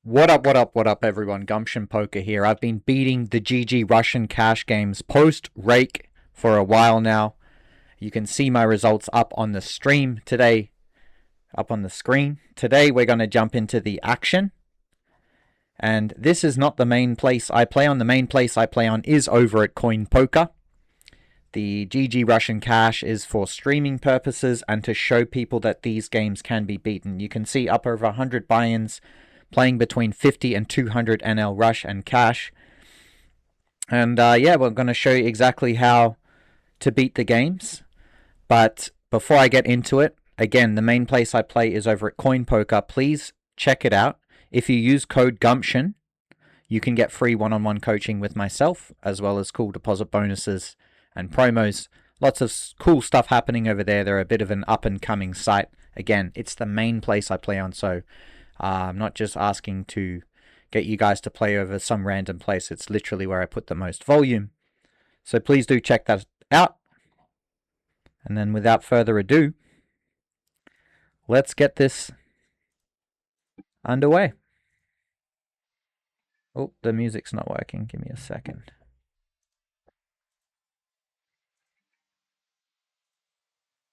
What up, everyone? Gumption Poker here. I've been beating the GG Russian cash games post-rake for a while now. You can see my results up on the stream today, up on the screen. Today, we're going to jump into the action. And this is not the main place I play on. The main place I play on is over at CoinPoker. The GG Russian cash is for streaming purposes and to show people that these games can be beaten. You can see up over 100 buy-ins, playing between 50 and 200 NL Rush and Cash. And yeah, we're going to show you exactly how to beat the games. But before I get into it, again, the main place I play is over at CoinPoker. Please check it out. If you use code Gumption, you can get free one-on-one coaching with myself, as well as cool deposit bonuses and promos. Lots of cool stuff happening over there. They're a bit of an up-and-coming site. Again, it's the main place I play on, so I'm not just asking to get you guys to play over some random place. It's literally where I put the most volume. So please do check that out. And then without further ado, let's get this underway. Oh, the music's not working. Give me a second.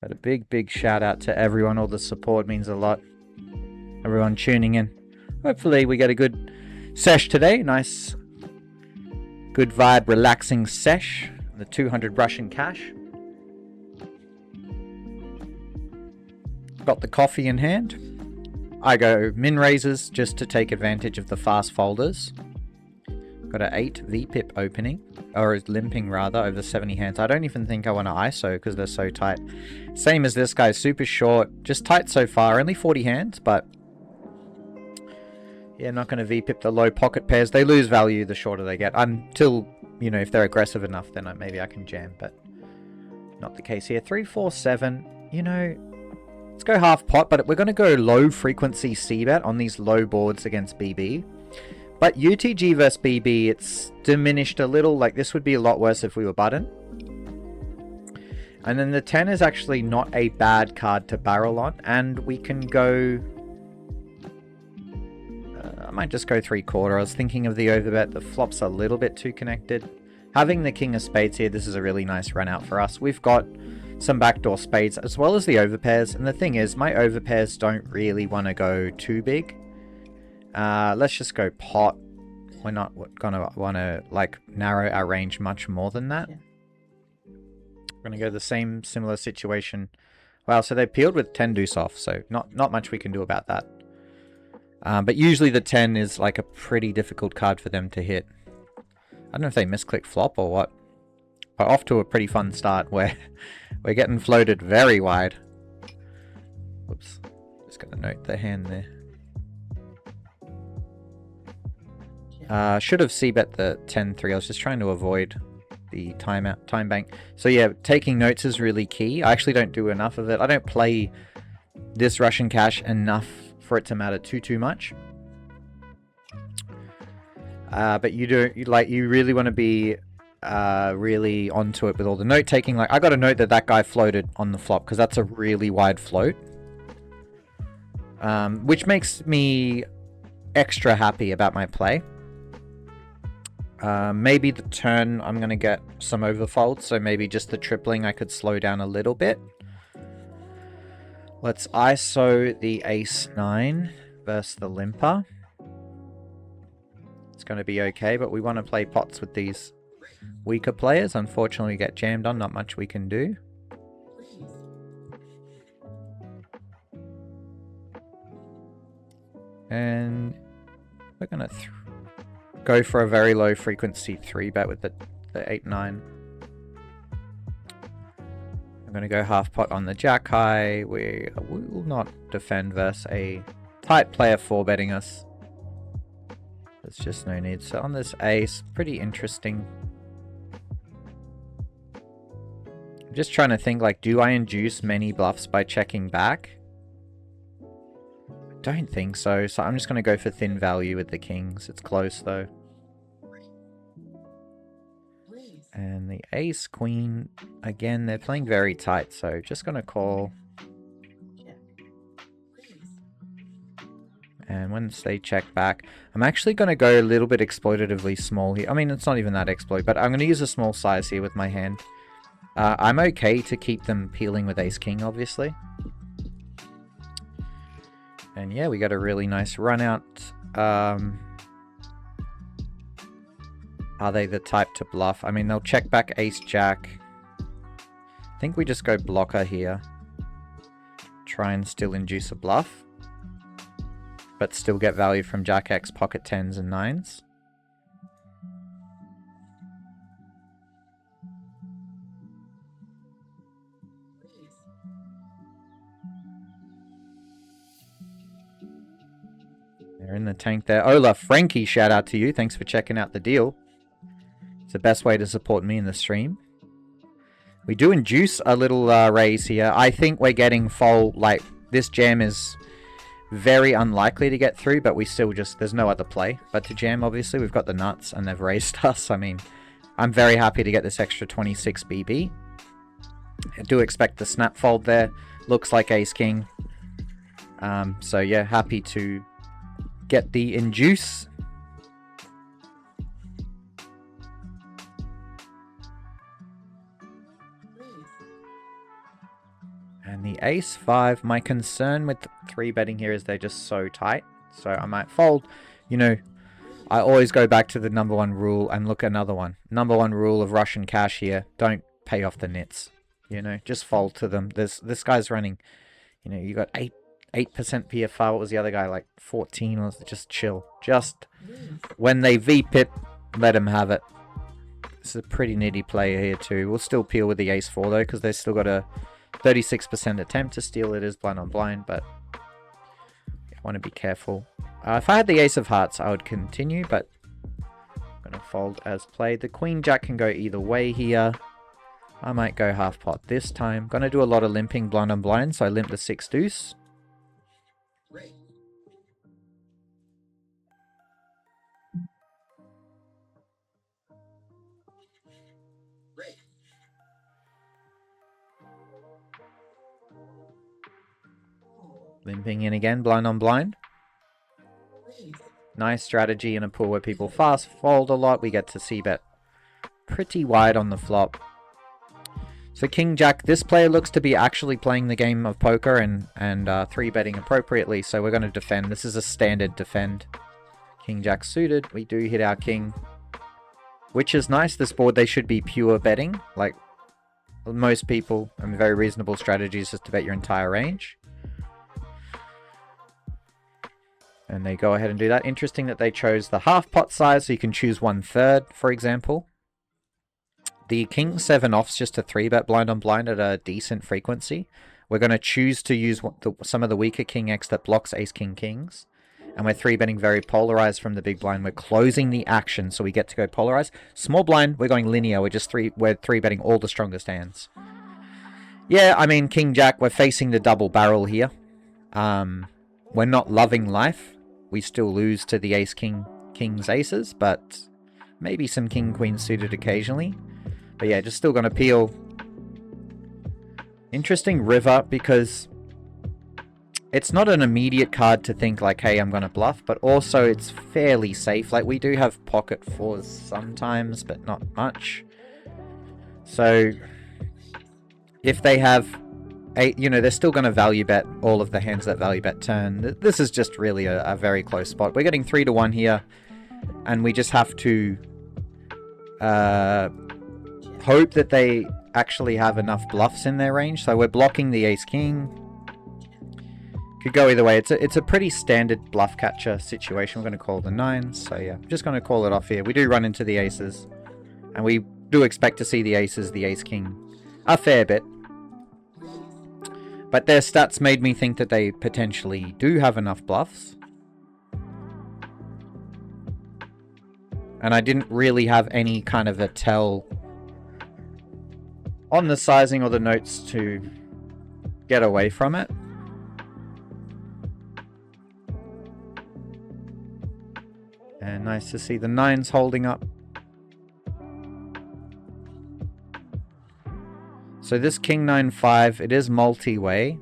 But a big shout out to everyone. All the support means a lot. Everyone tuning in. Hopefully we get a good sesh today. Nice, good vibe, relaxing sesh. The 200 Russian cash. Got the coffee in hand. I go min raises just to take advantage of the fast folders. Got an 8 VPIP opening, or limping rather, over 70 hands. I don't even think I want to ISO because they're so tight. Same as this guy, super short, just tight so far. Only 40 hands, but yeah, not going to VPIP the low pocket pairs. They lose value the shorter they get. Until, you know, if they're aggressive enough, then maybe I can jam, but not the case here. 3, 4, 7, you know, let's go half pot, but we're going to go low frequency C-bet on these low boards against BB. But UTG versus BB, it's diminished a little. Like, this would be a lot worse if we were button. And then the 10 is actually not a bad card to barrel on. And we can go... I might just go 3/4. I was thinking of the overbet. The flop's a little bit too connected. Having the king of spades here, this is a really nice run out for us. We've got some backdoor spades as well as the overpairs. And the thing is, my overpairs don't really want to go too big. Let's just go pot. We're not gonna want to like narrow our range much more than that. Yeah. We're gonna go the same similar situation. Wow, so they peeled with 10 deuce off, so not much we can do about that. But usually the 10 is like a pretty difficult card for them to hit. I don't know if they misclick flop or what. But off to a pretty fun start where we're getting floated very wide. Whoops, just gonna note the hand there. Should have c-bet the 10-3. I was just trying to avoid the time bank. So yeah, taking notes is really key. I actually don't do enough of it. I don't play this Russian cash enough for it to matter too much. But you really want to be really onto it with all the note taking. Like, I got a note that guy floated on the flop because that's a really wide float, which makes me extra happy about my play. Maybe the turn I'm going to get some overfolds, so maybe just the tripling I could slow down a little bit. Let's ISO the ace-9 versus the limper. It's going to be okay, but we want to play pots with these weaker players. Unfortunately, we get jammed on, not much we can do. And we're going to go for a very low frequency 3-bet with the 8-9. I'm going to go half pot on the jack high. We will not defend versus a tight player 4-betting us. There's just no need. So on this ace, pretty interesting. I'm just trying to think, like, do I induce many bluffs by checking back? I don't think so. So I'm just going to go for thin value with the kings. It's close though. And the ace queen, again, they're playing very tight, so just going to call. And once they check back, I'm actually going to go a little bit exploitatively small here. I mean, it's not even that exploit, but I'm going to use a small size here with my hand. I'm okay to keep them peeling with ace-king, obviously. And yeah, we got a really nice run out. Are they the type to bluff? I mean, they'll check back ace-jack. I think we just go blocker here. Try and still induce a bluff, but still get value from Jack X, pocket 10s and 9s. They're in the tank there. Ola Frankie, shout out to you. Thanks for checking out the deal. It's the best way to support me in the stream. We do induce a little raise here. I think we're getting fold, like, this jam is very unlikely to get through, but we still just, there's no other play but to jam, obviously. We've got the nuts and they've raised us. I mean, I'm very happy to get this extra 26 BB. I do expect the snap fold there. Looks like ace-king. So yeah, happy to get the induce. And the ace-5, my concern with 3-betting here is they're just so tight. So I might fold. You know, I always go back to the #1 rule and look at another one. #1 rule of Russian cash here. Don't pay off the nits. You know, just fold to them. This guy's running, you know, you got 8% PFR. What was the other guy, like 14? Or just chill. Just when they VP it, let them have it. This is a pretty nitty player here too. We'll still peel with the ace-4 though, because they've still got a 36% attempt to steal. It is blind on blind, but I want to be careful. If I had the ace of hearts, I would continue, but I'm going to fold as played. The queen jack can go either way here. I might go half pot this time. Going to do a lot of limping blind on blind, so I limp the 6 deuce. Limping in again, blind on blind. Nice strategy in a pool where people fast fold a lot. We get to c-bet pretty wide on the flop. So King Jack, this player looks to be actually playing the game of poker and 3-betting appropriately. So we're going to defend. This is a standard defend. King Jack suited. We do hit our king, which is nice. This board, they should be pure betting. Like most people, and very reasonable strategies is to bet your entire range. And they go ahead and do that. Interesting that they chose the half pot size, so you can choose 1/3, for example. The king 7 off's just a 3-bet blind on blind at a decent frequency. We're going to choose to use some of the weaker king X that blocks ace-king kings. And we're 3-betting very polarized from the big blind. We're closing the action, so we get to go polarized. Small blind, we're going linear. We're 3-betting all the strongest hands. Yeah, I mean, king jack, we're facing the double barrel here. We're not loving life. We still lose to the ace-king-king's aces, but maybe some king-queen suited occasionally. But yeah, just still going to peel. Interesting river, because it's not an immediate card to think like, hey, I'm going to bluff, but also it's fairly safe. Like, we do have pocket 4s sometimes, but not much. So if they have you know, they're still going to value bet all of the hands that value bet turn. This is just really a very close spot. We're getting 3-1 here, and we just have to hope that they actually have enough bluffs in their range. So we're blocking the ace-king. Could go either way. It's a pretty standard bluff catcher situation. We're going to call the 9s. So yeah, I'm just going to call it off here. We do run into the aces, and we do expect to see the aces, the ace-king, a fair bit. But their stats made me think that they potentially do have enough bluffs. And I didn't really have any kind of a tell on the sizing or the notes to get away from it. And nice to see the 9s holding up. So this king 9-5, it is multi-way.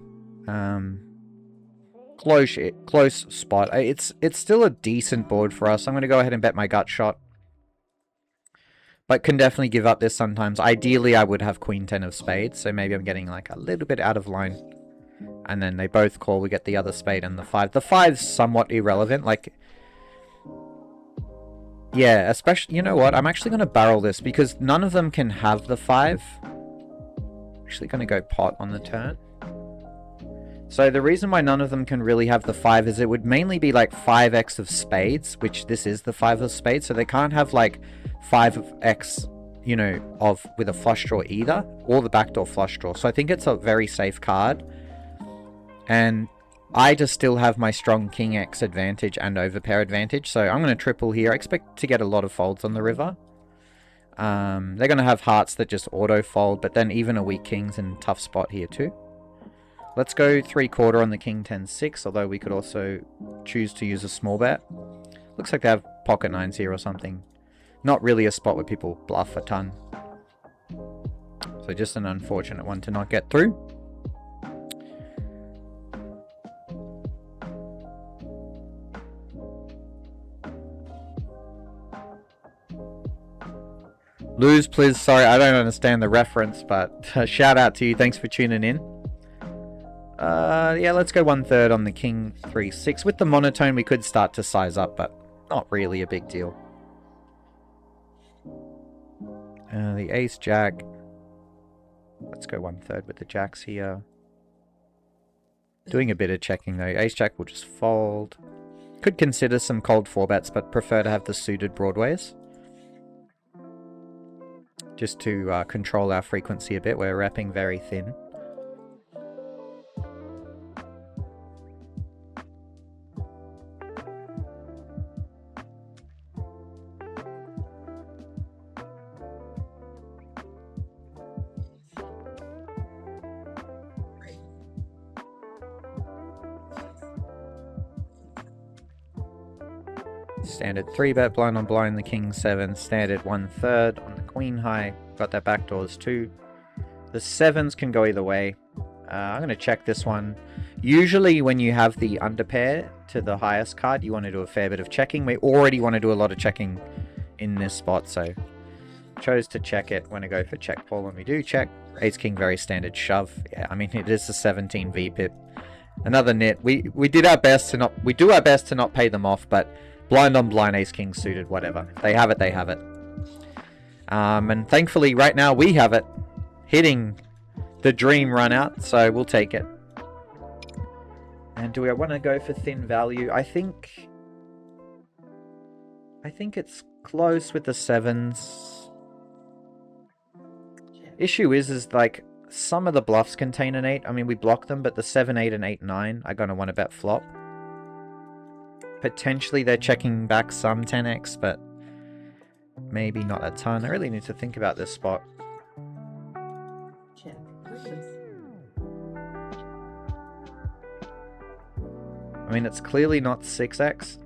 close spot. It's still a decent board for us. I'm going to go ahead and bet my gut shot. But can definitely give up this sometimes. Ideally, I would have queen 10 of spades, so maybe I'm getting like a little bit out of line. And then they both call, we get the other spade and the 5. The 5's somewhat irrelevant, like... Yeah, especially, you know what, I'm actually going to barrel this, because none of them can have the 5. Actually going to go pot on the turn. So the reason why none of them can really have the 5 is it would mainly be like 5x of spades, which this is the 5 of spades, so they can't have like 5x, you know, with a flush draw either, or the backdoor flush draw. So I think it's a very safe card. And I just still have my strong king x advantage and overpair advantage, so I'm going to triple here. I expect to get a lot of folds on the river. They're going to have hearts that just auto fold, but then even a weak king's in a tough spot here too. Let's go 3/4 on the king 10-6, although we could also choose to use a small bet. Looks like they have pocket nines here or something. Not really a spot where people bluff a ton. So just an unfortunate one to not get through. Lose, please. Sorry, I don't understand the reference, but shout out to you. Thanks for tuning in. Yeah, let's go 1/3 on the king 3-6. With the monotone, we could start to size up, but not really a big deal. The ace jack. Let's go 1/3 with the jacks here. Doing a bit of checking though. Ace jack will just fold. Could consider some cold 4-bets, but prefer to have the suited broadways. Just to control our frequency a bit. We're wrapping very thin. Standard 3-bet blind on blind, the king 7. Standard 1/3 on the queen high. Got that backdoors too. The 7s can go either way. I'm going to check this one. Usually when you have the underpair to the highest card, you want to do a fair bit of checking. We already want to do a lot of checking in this spot, so chose to check it. When I go for check call, and we do check. Ace king, very standard shove. Yeah, I mean it is a 17 VPIP. Another nit. We did our best to not. We do our best to not pay them off, but. Blind on blind, ace king suited, whatever. If they have it, they have it. And thankfully, right now, we have it. Hitting the dream run out, so we'll take it. And do we want to go for thin value? I think it's close with the 7s. Issue is like, some of the bluffs contain an 8. I mean, we block them, but the 7, 8, and 8, 9 are going to want to bet flop. Potentially they're checking back some 10x, but maybe not a ton. I really need to think about this spot. Check. I mean, it's clearly not 6x.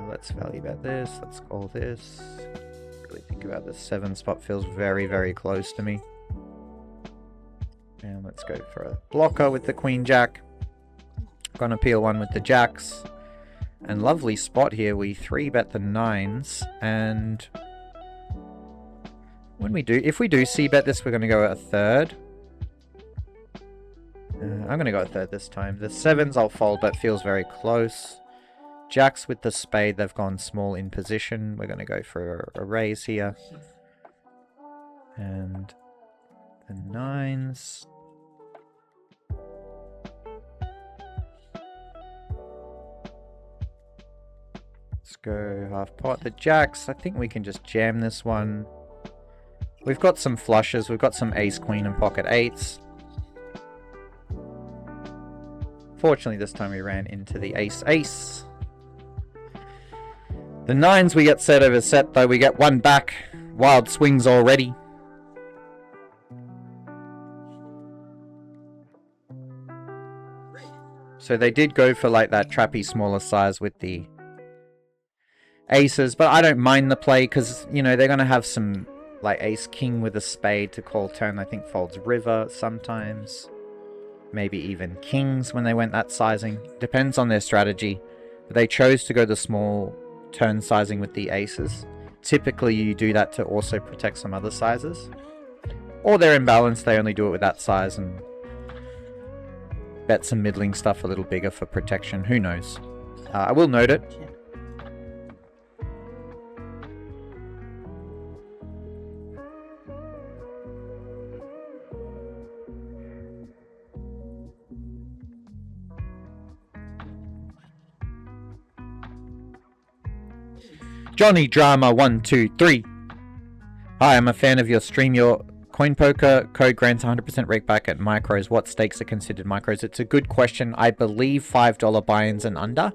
Let's value bet this. Let's call this. Really think about this. 7 spot feels very, very close to me. And let's go for a blocker with the queen jack. Gonna peel one with the jacks. And lovely spot here. We 3-bet the 9s. And when we do, if we do c-bet this, we're gonna go a 1/3. I'm gonna go a 1/3 this time. The 7s I'll fold, but feels very close. Jacks with the spade, they've gone small in position. We're gonna go for a raise here. And the 9s. Let's go half pot. The jacks, I think we can just jam this one. We've got some flushes. We've got some ace, queen, and pocket 8s. Fortunately, this time we ran into the ace, ace. The 9s we get set over set, though. We get one back. Wild swings already. So they did go for like that trappy smaller size with the aces, but I don't mind the play because, you know, they're going to have some like ace king with a spade to call turn. I think folds river sometimes. maybe even kings when they went that sizing. Depends on their strategy. But they chose to go the small turn sizing with the aces. Typically you do that to also protect some other sizes. Or they're imbalanced, they only do it with that size and bet some middling stuff a little bigger for protection. Who knows? I will note it. Johnny Drama 123. Hi, I'm a fan of your stream. Your CoinPoker code grants 100% rakeback at micros. What stakes are considered micros? It's a good question. I believe $5 buy-ins and under.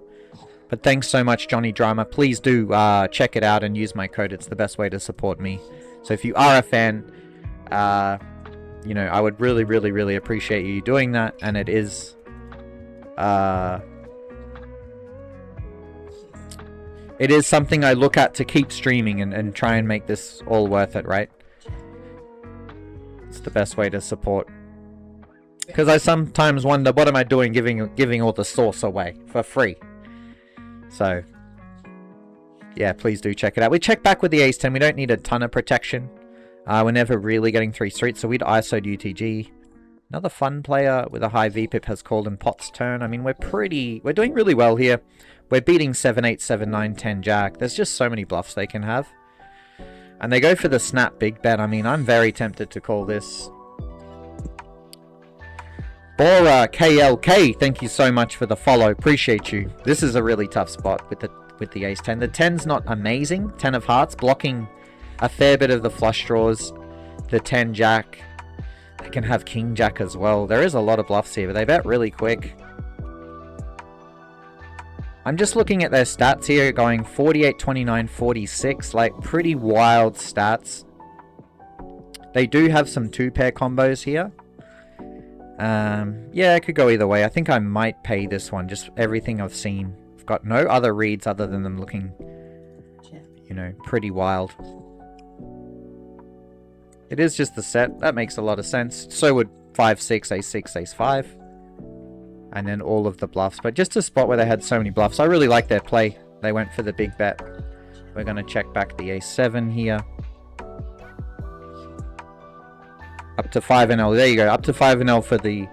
But thanks so much, Johnny Drama. Please do check it out and use my code. It's the best way to support me. So if you are a fan, you know, I would really, really, really appreciate you doing that. And it is... it is something I look at to keep streaming and try and make this all worth it, right? It's the best way to support. Because I sometimes wonder, what am I doing giving all the sauce away for free? So, yeah, please do check it out. We check back with the ace-10. We don't need a ton of protection. We're never really getting 3 streets, so we'd ISO'd UTG. Another fun player with a high VPIP has called in pot's turn. I mean, we're doing really well here. We're beating 7-8, 7-9, 10 jack. There's just so many bluffs they can have. And they go for the snap big bet. I mean, I'm very tempted to call this. Bora KLK, thank you so much for the follow. Appreciate you. This is a really tough spot with the ace-10. The 10's not amazing. 10 of hearts, blocking a fair bit of the flush draws. The 10 jack. They can have king jack as well. There is a lot of bluffs here, but they bet really quick. I'm just looking at their stats here, going 48, 29, 46, like pretty wild stats. They do have some 2-pair combos here. Yeah, it could go either way. I think I might pay this one, just everything I've seen. I've got no other reads other than them looking, you know, pretty wild. It is just the set. That makes a lot of sense. So would 5-6, ace-6, ace-5. And then all of the bluffs. But just a spot where they had so many bluffs. I really like their play. They went for the big bet. We're going to check back the ace-7 here. Up to 5NL. There you go. Up to 5NL for the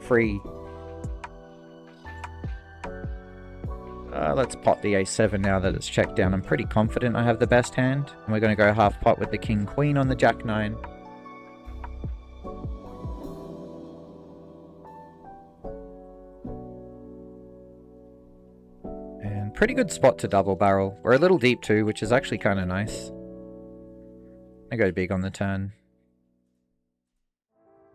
free. Let's pot the ace-7 now that it's checked down. I'm pretty confident I have the best hand. And we're going to go half pot with the king-queen on the jack-9. And pretty good spot to double barrel. We're a little deep too, which is actually kind of nice. I go big on the turn.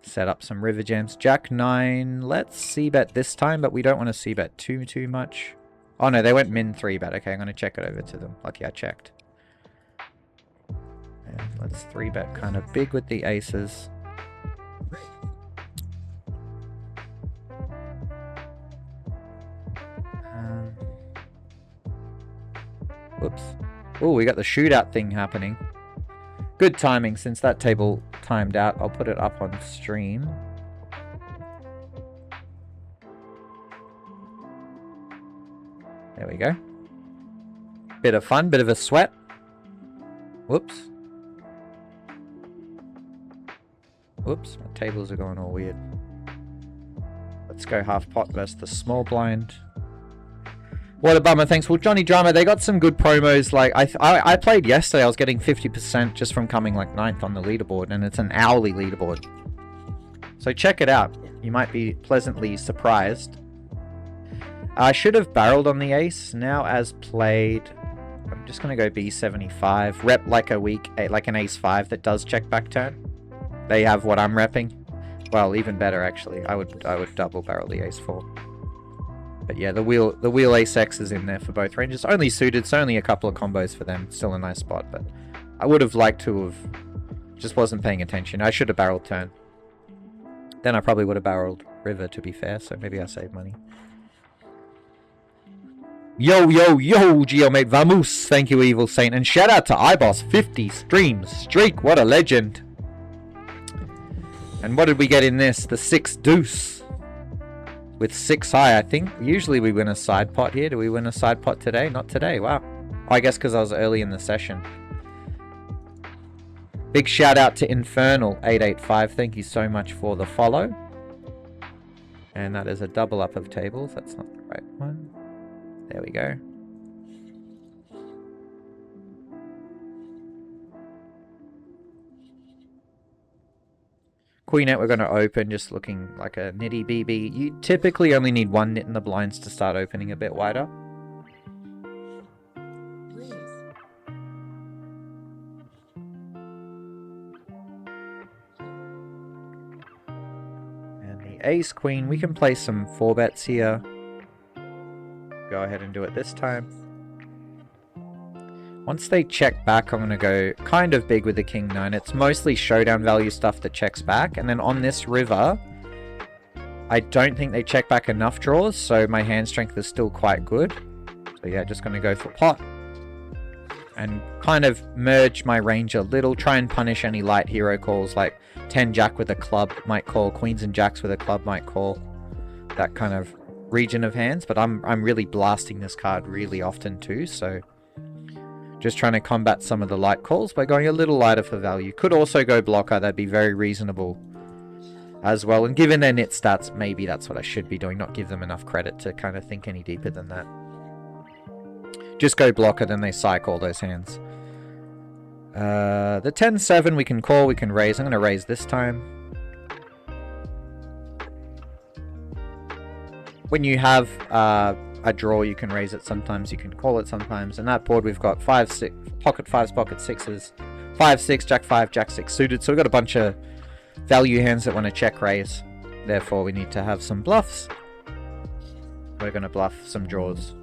Set up some river gems. Jack-9. Let's c-bet this time, but we don't want to c-bet too much. Oh no, they went min 3-bet. Okay, I'm going to check it over to them. Lucky I checked. And let's 3-bet kind of big with the aces. Whoops. Oh, we got the shootout thing happening. Good timing since that table timed out. I'll put it up on stream. There we go. Bit of fun, bit of a sweat. Whoops. Whoops, my tables are going all weird. Let's go half pot versus the small blind. What a bummer, thanks. Well, Johnny Drama, they got some good promos. Like, I played yesterday, I was getting 50% just from coming like 9th on the leaderboard, and it's an hourly leaderboard. So check it out. You might be pleasantly surprised. I should have barreled on the ace. Now as played, I'm just going to go B75. Rep like a weak, like an ace-5 that does check back turn. They have what I'm repping. Well, even better actually. I would double barrel the ace-4. But yeah, the wheel ace-X is in there for both ranges. Only suited, so only a couple of combos for them. Still a nice spot, but I would have liked to have... Just wasn't paying attention. I should have barreled turn. Then I probably would have barreled river, to be fair, so maybe I saved money. Yo, yo, yo, Geomate Vamos. Thank you, Evil Saint. And shout out to iBoss, 50 streams streak. What a legend. And what did we get in this? The 6 deuce. With 6 high, I think. Usually we win a side pot here. Do we win a side pot today? Not today. Wow. Oh, I guess because I was early in the session. Big shout out to Infernal885. Thank you so much for the follow. And that is a double up of tables. That's not the right one. There we go. Queen-8 we're going to open, just looking like a nitty BB. You typically only need 1 nit in the blinds to start opening a bit wider. And the ace-queen, we can play some 4-bets here. Go ahead and do it this time. Once they check back, I'm going to go kind of big with the king-9. It's mostly showdown value stuff that checks back. And then on this river, I don't think they check back enough draws, so my hand strength is still quite good. So yeah, just going to go for pot. And kind of merge my range a little. Try and punish any light hero calls, like 10-jack with a club might call. Queens and jacks with a club might call. That kind of region of hands. But I'm really blasting this card really often too, so... Just trying to combat some of the light calls by going a little lighter for value. Could also go blocker, that'd be very reasonable as well. And given their nit stats, maybe that's what I should be doing. Not give them enough credit to kind of think any deeper than that. Just go blocker, then they cycle those hands. The 10-7 we can call, we can raise. I'm going to raise this time. When you have... a draw, you can raise it sometimes, you can call it sometimes. And that board we've got 5, 6, pocket 5s, pocket 6s, 5, 6, jack 5, jack 6 suited. So we've got a bunch of value hands that want to check raise. Therefore we need to have some bluffs. We're going to bluff some draws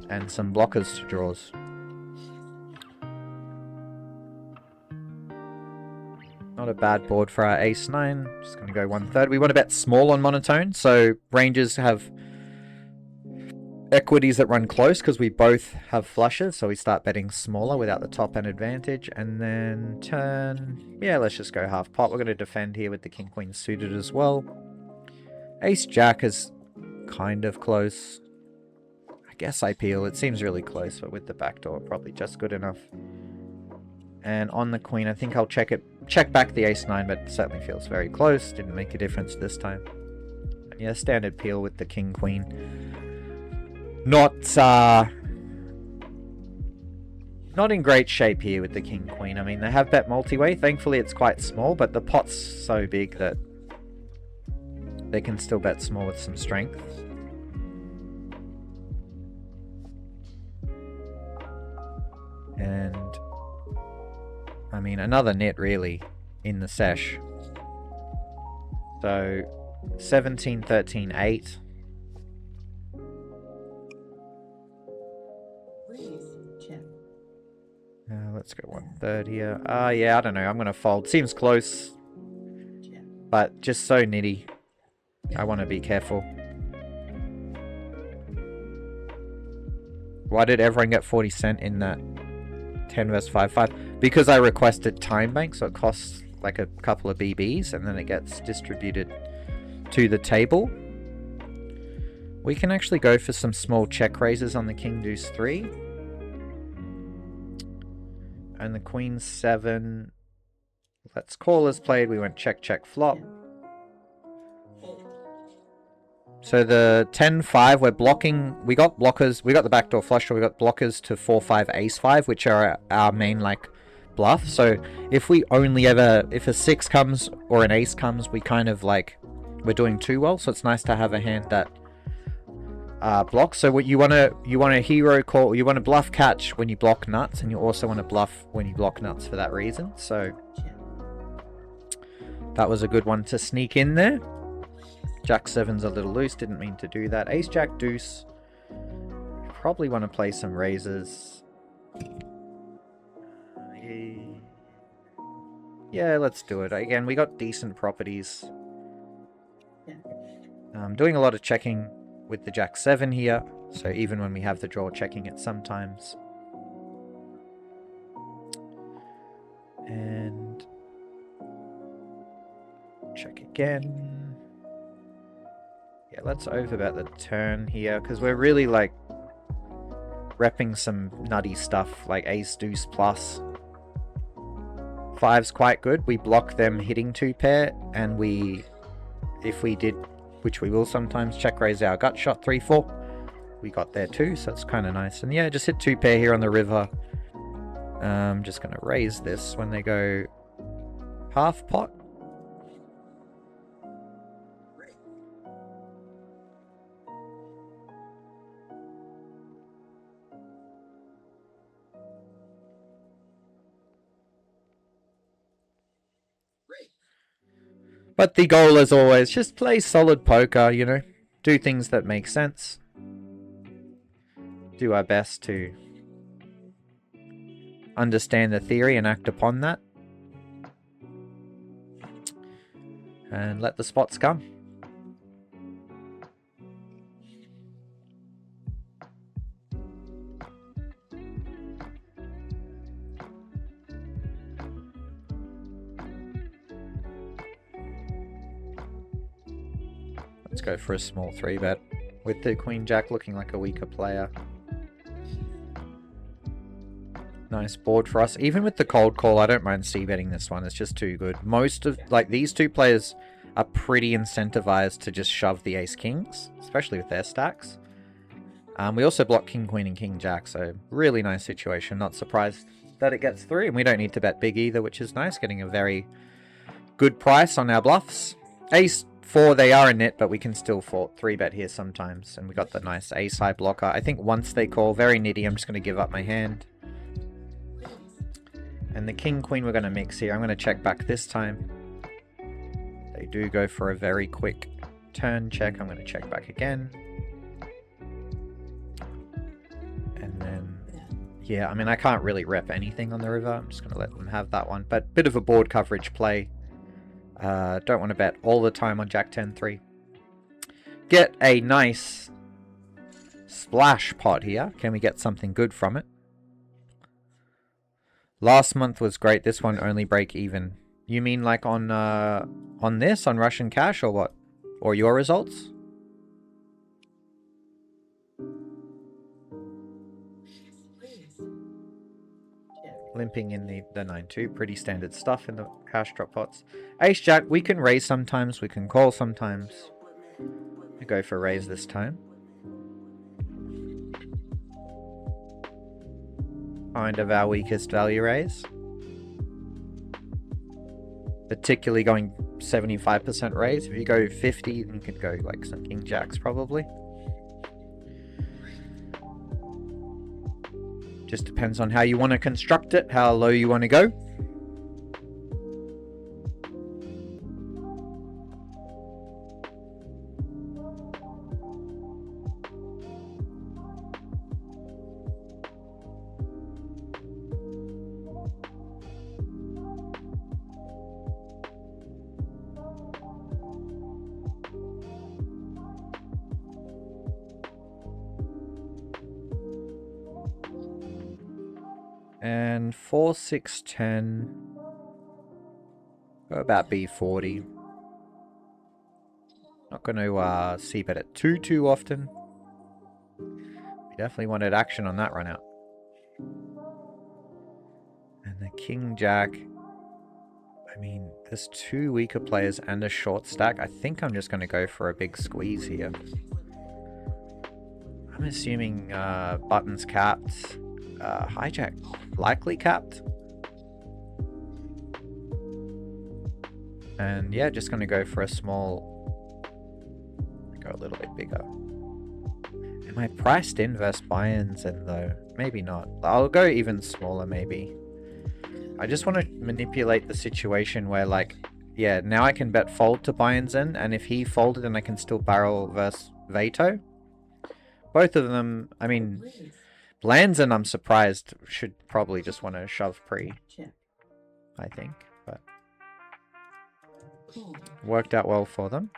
and some blockers to draws. Not a bad board for our ace-9. Just going to go 1/3. We want to bet small on monotone, so ranges have equities that run close because we both have flushes, so we start betting smaller without the top end advantage. And then turn, yeah, let's just go half pot. We're going to defend here with the king queen suited as well. Ace jack is kind of close. I guess I peel. It seems really close, but with the backdoor probably just good enough. And on the queen, I think I'll check back the ace-9, but it certainly feels very close. Didn't make a difference this time. And yeah, standard peel with the king queen. Not in great shape here with the king-queen. I mean, they have bet multi-way. Thankfully, it's quite small, but the pot's so big that they can still bet small with some strength. And, I mean, another nit, really, in the sesh. So, 17, 13, 8. Let's go 1/3 here. Yeah, I don't know. I'm going to fold. Seems close. But just so nitty. I want to be careful. Why did everyone get 40 cent in that 10 vs 5-5? Because I requested time bank, so it costs like a couple of BBs, and then it gets distributed to the table. We can actually go for some small check raises on the king deuce 3. And the queen 7, let's call as played. We went check, check, flop. So the 10-5, we're blocking. We got blockers. We got the backdoor flush, so we got blockers to 4-5, ace-5, which are our main like bluff. So if we only ever, if a 6 comes or an ace comes, we kind of like, we're doing too well. So it's nice to have a hand that blocks. So what you want to hero call, you want to bluff catch when you block nuts, and you also want to bluff when you block nuts for that reason. So that was a good one to sneak in there. Jack 7's a little loose, didn't mean to do that. Ace jack deuce, probably want to play some raises. Yeah, let's do it. Again, we got decent properties. Doing a lot of checking with the jack 7 here, so even when we have the draw, checking it sometimes. And check again. Yeah, let's overbet the turn here, because we're really, like, repping some nutty stuff, like ace deuce plus. 5's quite good. We block them hitting 2-pair, and we, if we did, which we will sometimes, check raise our gut shot 3-4. We got there too, so it's kind of nice. And yeah, just hit 2-pair here on the river. Just going to raise this when they go half pot. But the goal, as always, just play solid poker, you know. Do things that make sense. Do our best to understand the theory and act upon that. And let the spots come. Let's go for a small 3-bet with the Queen Jack looking like a weaker player. Nice board for us. Even with the cold call, I don't mind c-betting this one. It's just too good. Most of, like, these two players are pretty incentivized to just shove the ace-kings, especially with their stacks. We also block king-queen and king-jack, so really nice situation. Not surprised that it gets through, and we don't need to bet big either, which is nice. Getting a very good price on our bluffs. Ace-4, they are a nit, but we can still 3-bet here sometimes, and we got the nice ace-high blocker. I think once they call, very nitty, I'm just going to give up my hand. And the king-queen we're going to mix here. I'm going to check back this time. They do go for a very quick turn check. I'm going to check back again. And then, yeah, I mean, I can't really rep anything on the river. I'm just going to let them have that one. But bit of a board coverage play. Don't want to bet all the time on Jack 10-3. Get a nice splash pot here. Can we get something good from it? Last month was great. This one only break even. You mean like on this, on Russian Cash, or what? Or your results? Limping in the 9-2. Pretty standard stuff in the cash drop pots. Ace Jack, we can raise sometimes. We can call sometimes. We go for raise this time. Kind of our weakest value raise. Particularly going 75% raise. If you go 50, you could go like some king jacks probably. Just depends on how you want to construct it, how low you want to go. And 4, 6, 10. Go about B40. Not going to c-bet it too often. We definitely wanted action on that run out. And the king jack. I mean, there's two weaker players and a short stack. I think I'm just going to go for a big squeeze here. I'm assuming buttons capped. Hijack likely capped. And yeah, just going to go for a small, go a little bit bigger. Am I priced in versus buy-ins in though? Maybe not. I'll go even smaller maybe. I just want to manipulate the situation where, like, yeah, now I can bet fold to buy-ins in, and if he folded then I can still barrel versus veto. Both of them, I mean, Blands, I'm surprised, should probably just want to shove pre, I think, but worked out well for them.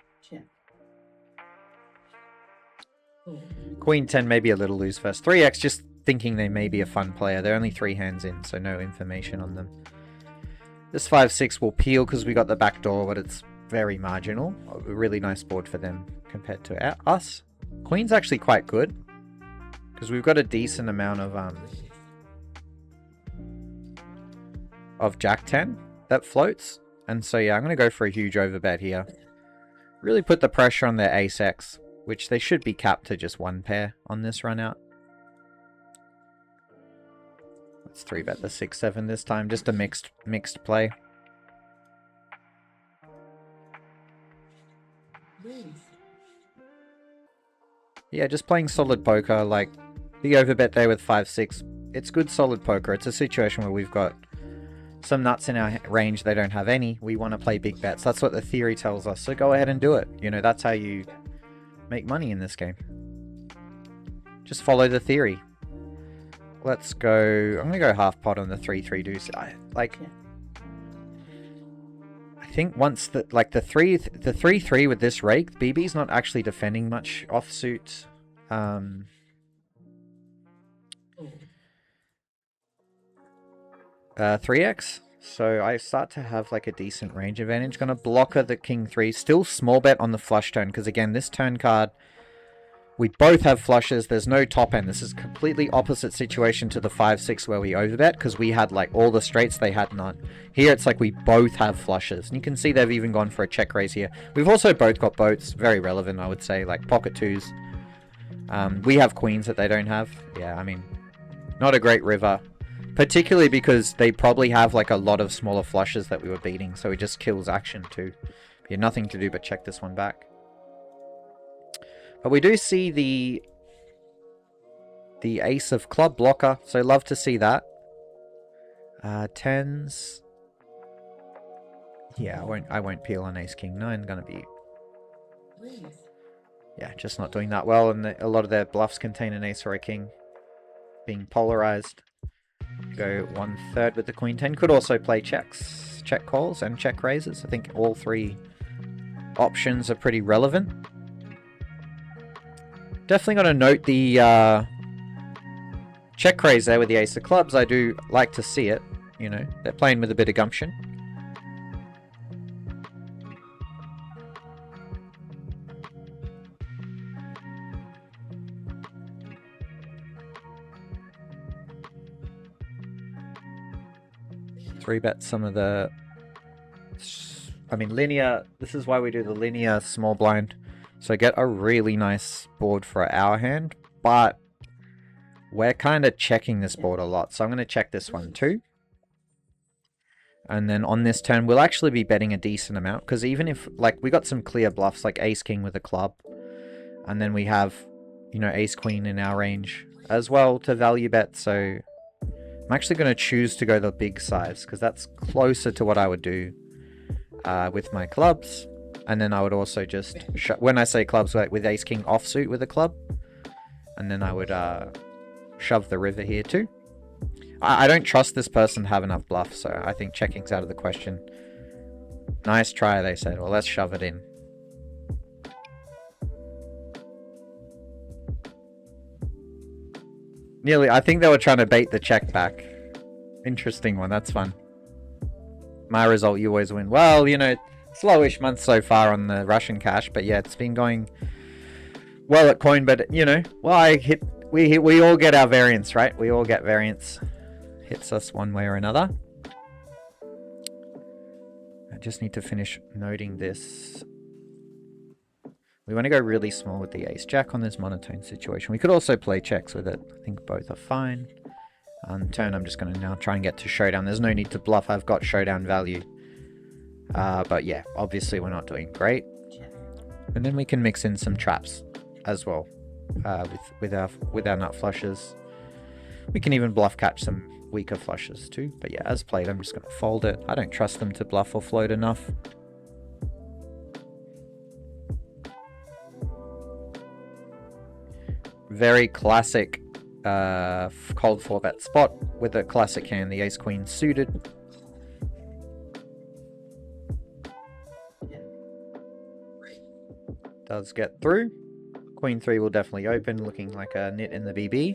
Queen 10 maybe a little loose first. 3x, just thinking they may be a fun player. They're only 3 hands in, so no information on them. This 5-6 will peel because we got the back door, but it's very marginal. A really nice board for them compared to us. Queen's actually quite good because we've got a decent amount of Jack 10 that floats. And so yeah, I'm going to go for a huge overbet here. Really put the pressure on their ace X, which they should be capped to just one pair on this run out. Let's 3-bet the 6-7 this time, just a mixed play. Yeah, just playing solid poker, like the overbet there with 5-6. It's good solid poker. It's a situation where we've got some nuts in our range, they don't have any. We want to play big bets. That's what the theory tells us. So go ahead and do it. You know, that's how you make money in this game. Just follow the theory. Let's go. I'm going to go half pot on the 3-3 deuce. I think once the 3-3 with this rake, BB's not actually defending much offsuit. 3x, so I start to have like a decent range advantage. Gonna blocker the king 3, still small bet on the flush turn, because again, this turn card, we both have flushes, there's no top end. This is completely opposite situation to the 5-6 where we overbet, because we had like all the straights, they had none. Here it's like we both have flushes, and you can see they've even gone for a check raise here. We've also both got boats, very relevant I would say, like pocket twos. We have queens that they don't have. Yeah, I mean, not a great river. Particularly because they probably have like a lot of smaller flushes that we were beating, so it just kills action too. You have nothing to do but check this one back. But we do see the ace of club blocker, so love to see that. Tens. Yeah, I won't peel on ace king 9. Gonna be, yeah, just not doing that well, and a lot of their bluffs contain an ace or a king being polarized. Go 1/3 with the queen 10. Could also play checks, check calls, and check raises. I think all three options are pretty relevant. Definitely got to note the check raise there with the ace of clubs. I do like to see it. You know, they're playing with a bit of gumption. Bet some of the, I mean, linear. This is why we do the linear small blind, so get a really nice board for our hand, but we're kind of checking this board a lot, so I'm going to check this one too. And then on this turn we'll actually be betting a decent amount, because even if like we got some clear bluffs like ace king with a club, and then we have, you know, ace queen in our range as well to value bet, so I'm actually going to choose to go the big size, because that's closer to what I would do with my clubs. And then I would also just, when I say clubs, like with ace king offsuit with a club, and then I would shove the river here too. I don't trust this person to have enough bluff, so I think checking's out of the question. Nice try, they said. Well, let's shove it in. Nearly, I think they were trying to bait the check back. Interesting one, that's fun. My result, you always win. Well, you know, slowish month so far on the Russian cash, but yeah, it's been going well at coin, but you know, well, we all get our variance, right? We all get variance. Hits us one way or another. I just need to finish noting this. We want to go really small with the ace jack on this monotone situation. We could also play checks with it. I think both are fine. On turn, I'm just going to now try and get to showdown. There's no need to bluff. I've got showdown value. But yeah, obviously we're not doing great. And then we can mix in some traps as well with our nut flushes. We can even bluff catch some weaker flushes too. But yeah, as played, I'm just going to fold it. I don't trust them to bluff or float enough. Very classic cold 4-bet spot with a classic hand, the ace queen suited. Does get through. Queen 3 will definitely open, looking like a nit in the BB.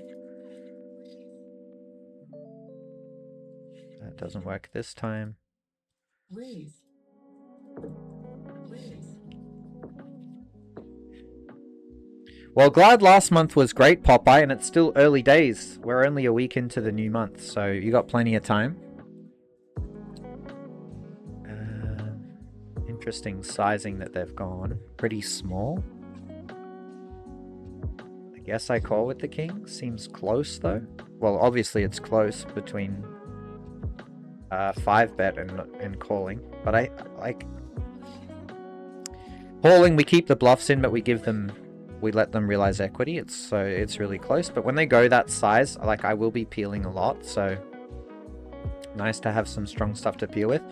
That doesn't work this time. Well, glad last month was great, Popeye, and it's still early days. We're only a week into the new month, so you got plenty of time. Interesting sizing that they've gone. Pretty small. I guess I call with the king. Seems close, though. Well, obviously it's close between 5-bet and calling. But I like... Calling, we keep the bluffs in, but we let them realize equity. It's really close. But when they go that size, like, I will be peeling a lot, so nice to have some strong stuff to peel with.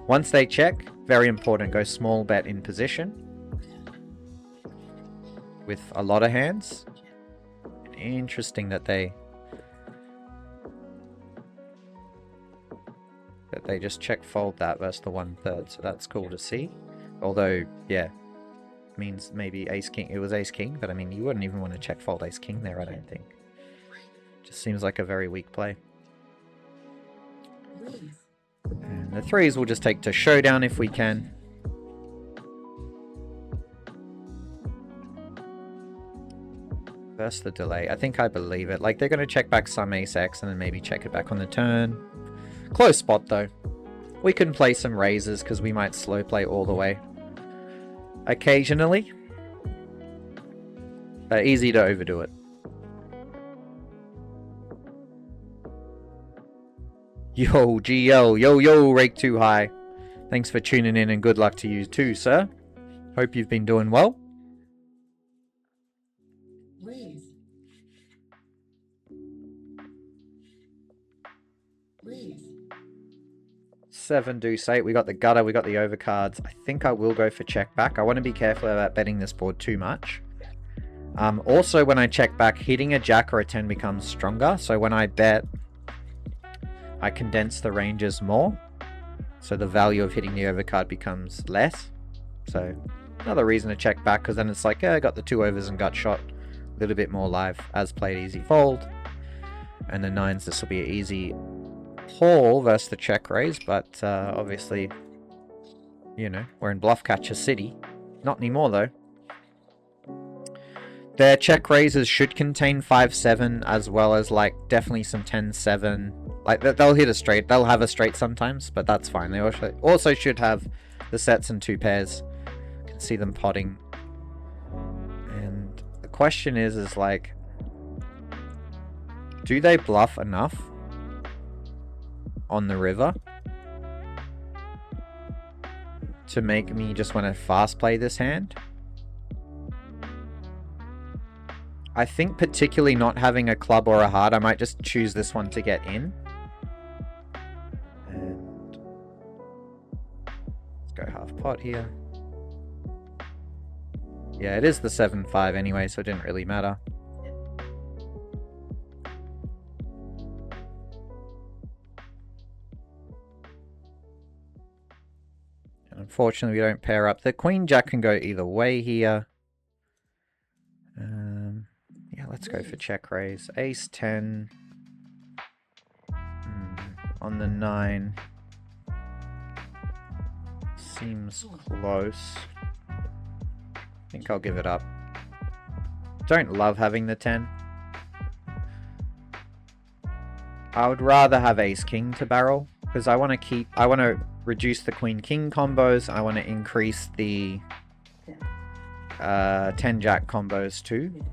Once they check, very important, go small bet in position with a lot of hands. Interesting that they just check fold that versus the 1/3, so that's cool to see. Although, yeah, means maybe ace king. It was ace king, but I mean, you wouldn't even want to check fold ace king there, I don't think. Just seems like a very weak play. And the 3s we'll just take to showdown if we can. Versus the delay. I think I believe it. Like, they're going to check back some ace X and then maybe check it back on the turn. Close spot, though. We can play some raises because we might slow play all the way. Occasionally. Easy to overdo it. Yo, GL. Yo, rake too high. Thanks for tuning in and good luck to you too, sir. Hope you've been doing well. Raise. 7 deuce 8. We got the gutter, we got the overcards. I think I will go for check back. I want to be careful about betting this board too much. Also, when I check back, hitting a jack or a 10 becomes stronger. So when I bet, I condense the ranges more. So the value of hitting the overcard becomes less. So another reason to check back, because then it's like, yeah, I got the 2 overs and gut shot. A little bit more live. As played, easy fold. And the 9s, this will be an easy call versus the check raise. But obviously, you know, we're in Bluffcatcher City. Not anymore, though. Their check raises should contain 5-7, as well as, like, definitely some 10-7. Like, they'll hit a straight. They'll have a straight sometimes, but that's fine. They also should have the sets and 2 pairs. You can see them potting. And the question is like, do they bluff enough on the river to make me just want to fast play this hand? I think particularly not having a club or a heart, I might just choose this one to get in. And let's go half pot here. Yeah, it is the 7-5 anyway, so it didn't really matter. And unfortunately, we don't pair up. The queen jack can go either way here. Yeah, let's go for check raise. Ace 10 on the 9 seems close. I think I'll give it up. Don't love having the 10. I would rather have ace king to barrel because I want to reduce the queen king combos. I want to increase the 10 jack combos too.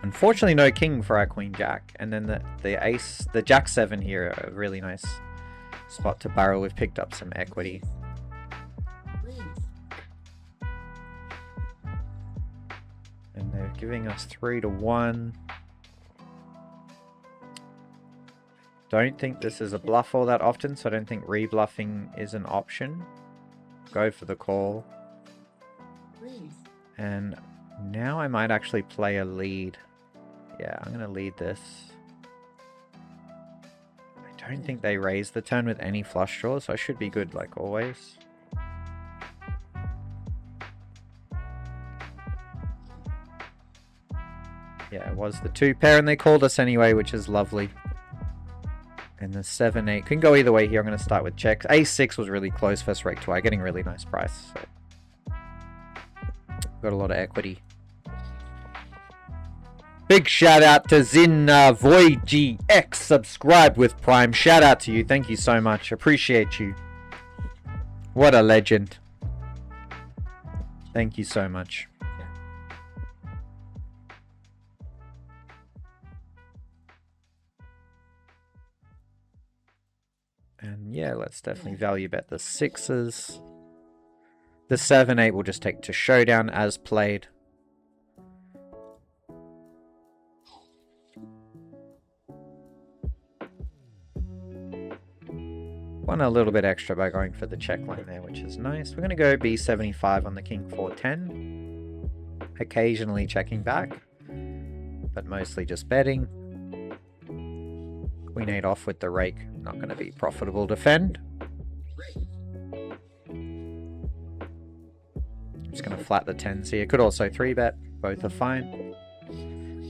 Unfortunately, no king for our queen jack, and then the jack 7 here, a really nice spot to barrel. We've picked up some equity. And they're giving us 3-1. Don't think this is a bluff all that often, so I don't think rebluffing is an option. Go for the call. And now I might actually play a lead. Yeah, I'm going to lead this. I don't think they raise the turn with any flush draws, so I should be good like always. Yeah, it was the 2 pair, and they called us anyway, which is lovely. And the 7-8 can go either way here. I'm going to start with checks. Ace 6 was really close. First rake 2, getting really nice price. So. Got a lot of equity. Big shout out to ZinVoyGX, subscribed with Prime. Shout out to you. Thank you so much. Appreciate you. What a legend. Thank you so much. And yeah, let's definitely value bet the 6s. The 7-8 will just take to showdown as played. Won a little bit extra by going for the check line there, which is nice. We're going to go B75 on the King 410. Occasionally checking back, but mostly just betting. Queen 8 off with the rake. Not going to be profitable defend. Just going to flat the 10s here. Could also 3-bet. Both are fine.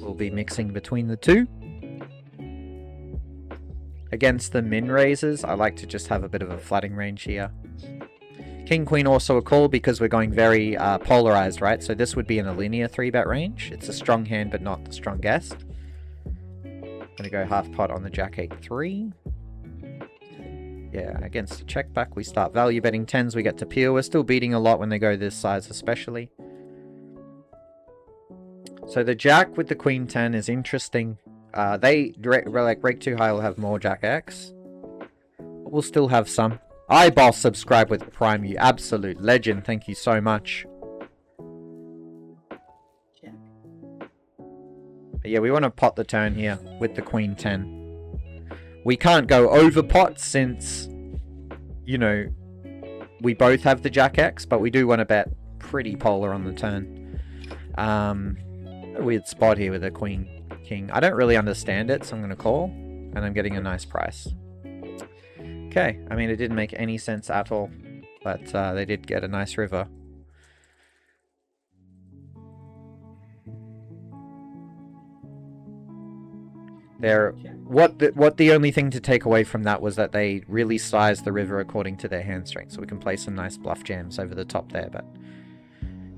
We'll be mixing between the two. Against the min raises, I like to just have a bit of a flatting range here. King Queen also a call because we're going very polarized, right? So this would be in a linear 3-bet range. It's a strong hand, but not the strongest. Gonna go half pot on the Jack 8-3. Yeah, against the check back, we start value betting 10s. We get to peel. We're still beating a lot when they go this size, especially. So the Jack with the Queen 10 is interesting. They like rake too high will have more Jack X. But we'll still have some. Boss, subscribe with Prime, you absolute legend. Thank you so much. But yeah, we want to pot the turn here with the Queen 10. We can't go over pot since, you know, we both have the Jack X, but we do want to bet pretty polar on the turn. A weird spot here with the Queen King. I don't really understand it, so I'm going to call, and I'm getting a nice price. Okay, I mean, it didn't make any sense at all, but they did get a nice river. What the only thing to take away from that was that they really sized the river according to their hand strength, so we can play some nice bluff jams over the top there. But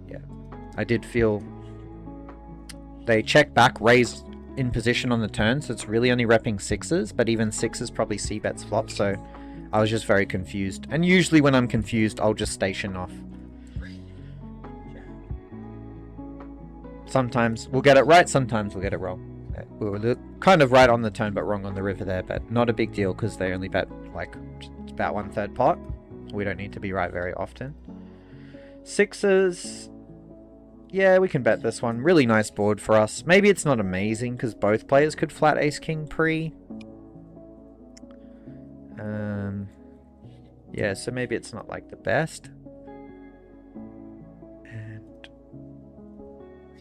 yeah, I did feel they check back, raise in position on the turn, so it's really only repping 6s, but even 6s probably c-bets flop, so I was just very confused. And usually when I'm confused, I'll just station off. Sometimes we'll get it right, sometimes we'll get it wrong. We were kind of right on the turn, but wrong on the river there, but not a big deal because they only bet like about 1/3 pot. We don't need to be right very often. 6s, yeah, we can bet this one. Really nice board for us. Maybe it's not amazing because both players could flat ace king pre. Yeah, so maybe it's not like the best. And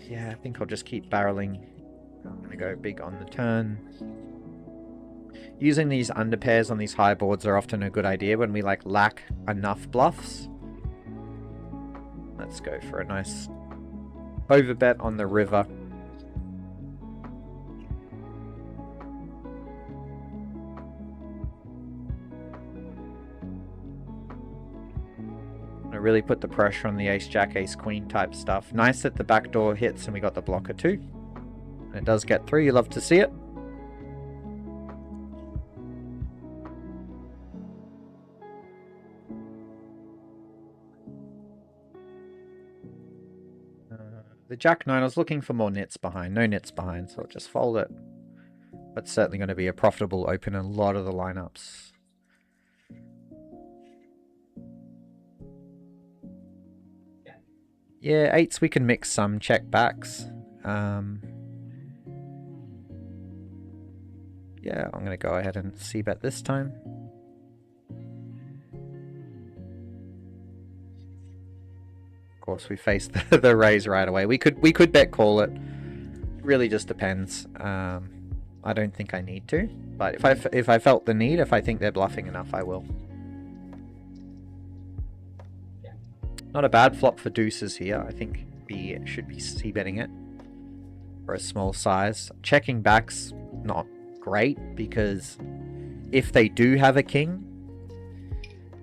yeah, I think I'll just keep barreling. I'm going to go big on the turn. Using these underpairs on these high boards are often a good idea when we like lack enough bluffs. Let's go for a nice overbet on the river. I really put the pressure on the ace jack ace queen type stuff. Nice that the back door hits and we got the blocker too. And it does get through, you love to see it. The Jack 9, I was looking for more nits behind. No nits behind, so I'll just fold it. But certainly going to be a profitable open in a lot of the lineups. Yeah, 8s we can mix some check backs. Yeah, I'm going to go ahead and c-bet this time. Of course, we faced the raise right away. We could bet call it. It really just depends. I don't think I need to, but if I felt the need, if I think they're bluffing enough, I will. Not a bad flop for deuces here. I think we should be c-betting it for a small size. Checking back's not great because if they do have a king,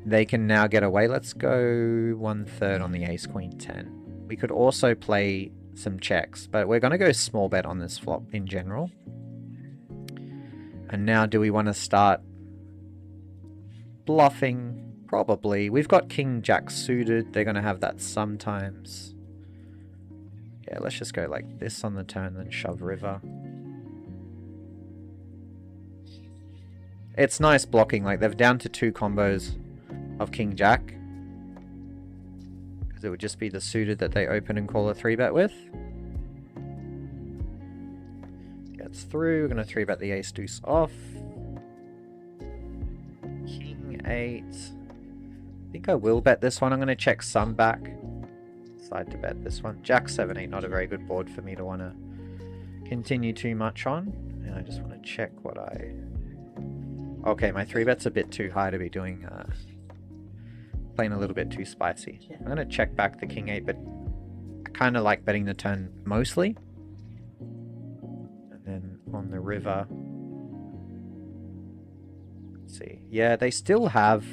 they can now get away. Let's go 1/3 on the ace queen 10. We could also play some checks, but we're going to go small bet on this flop in general. And now do we want to start bluffing? Probably. We've got King Jack suited. They're going to have that sometimes. Yeah, let's just go like this on the turn, then shove river. It's nice blocking. Like, they're down to 2 combos of King Jack. Because it would just be the suited that they open and call a 3-bet with. Gets through. We're going to 3-bet the ace deuce off. King 8. I think I will bet this one. I'm going to check some back. Decide to bet this one. Jack 7-8, not a very good board for me to want to continue too much on. And I just want to check what I... Okay, my 3-bet's a bit too high to be doing... playing a little bit too spicy. I'm going to check back the King 8, but I kind of like betting the turn mostly. And then on the river... Let's see. Yeah, they still have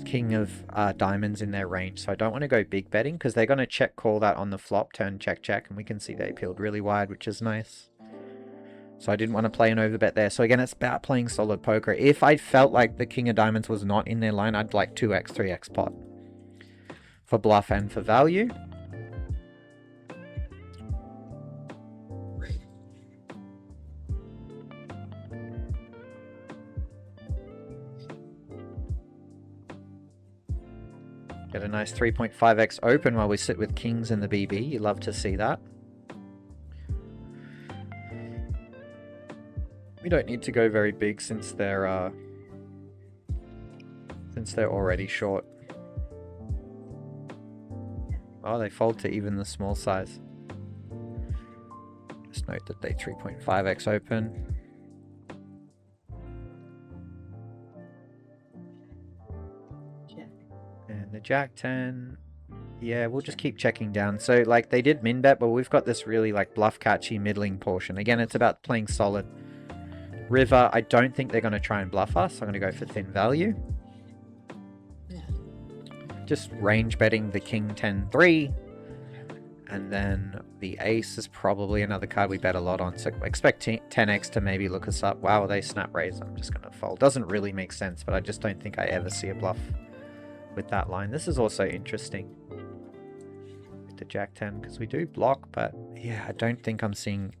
King of Diamonds in their range, so I don't want to go big betting because they're going to check call that on the flop, turn check check, and we can see they peeled really wide, which is nice. So I didn't want to play an overbet there. So again, it's about playing solid poker. If I felt like the King of Diamonds was not in their line, I'd like 2x, 3x pot for bluff and for value. Get a nice 3.5x open while we sit with kings in the BB. You love to see that. We don't need to go very big since they're already short. Oh, they fold to even the small size. Just note that they 3.5x open. And the Jack 10, yeah, we'll just keep checking down. So, like, they did min bet, but we've got this really, like, bluff catchy middling portion. Again, it's about playing solid. River, I don't think they're going to try and bluff us. I'm going to go for thin value. Yeah. Just range betting the King 10-3. And then the ace is probably another card we bet a lot on. So expect 10x to maybe look us up. Wow, they snap raise. I'm just going to fold. Doesn't really make sense, but I just don't think I ever see a bluff with that line. This is also interesting with the Jack 10 because we do block, but yeah, I don't think I'm seeing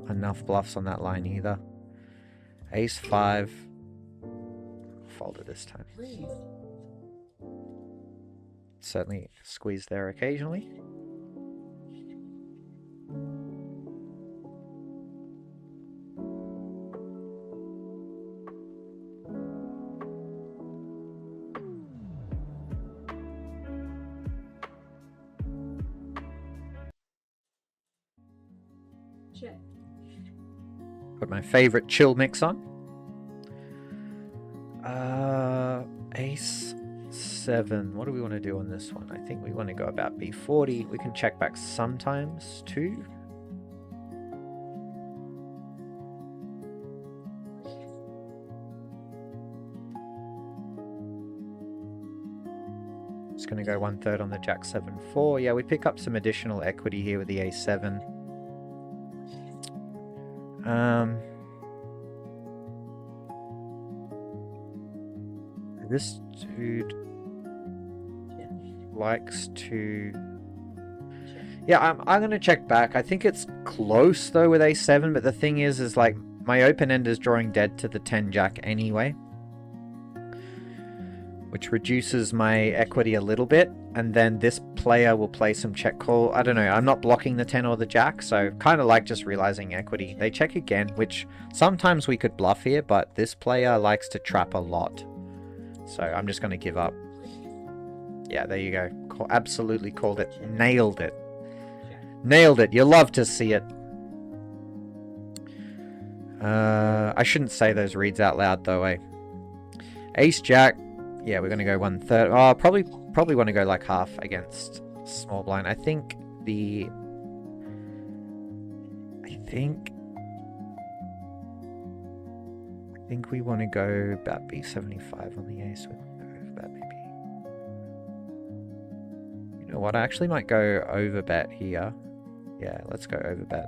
enough bluffs on that line either. Ace 5. Folded this time. Certainly squeeze there occasionally. Put my favorite chill mix on. Ace 7. What do we want to do on this one? I think we want to go about B40. We can check back sometimes too. Just going to go 1/3 on the Jack 7-4. Yeah, we pick up some additional equity here with the A7. This dude likes to... Yeah, I'm going to check back. I think it's close, though, with A7, but the thing is like, my open end is drawing dead to the 10 Jack anyway, which reduces my equity a little bit, and then this player will play some check call. I don't know, I'm not blocking the 10 or the Jack, so kind of like just realizing equity. They check again, which sometimes we could bluff here, but this player likes to trap a lot. So I'm just going to give up. Yeah, there you go. Absolutely called it. Nailed it. Nailed it. You love to see it. I shouldn't say those reads out loud, though, eh? Ace Jack. Yeah, we're going to go 1/3. Oh, probably want to go like half against small blind. I think we want to go about B75 on the ace with that maybe. You know what? I actually might go over bet here. Yeah, let's go over bet.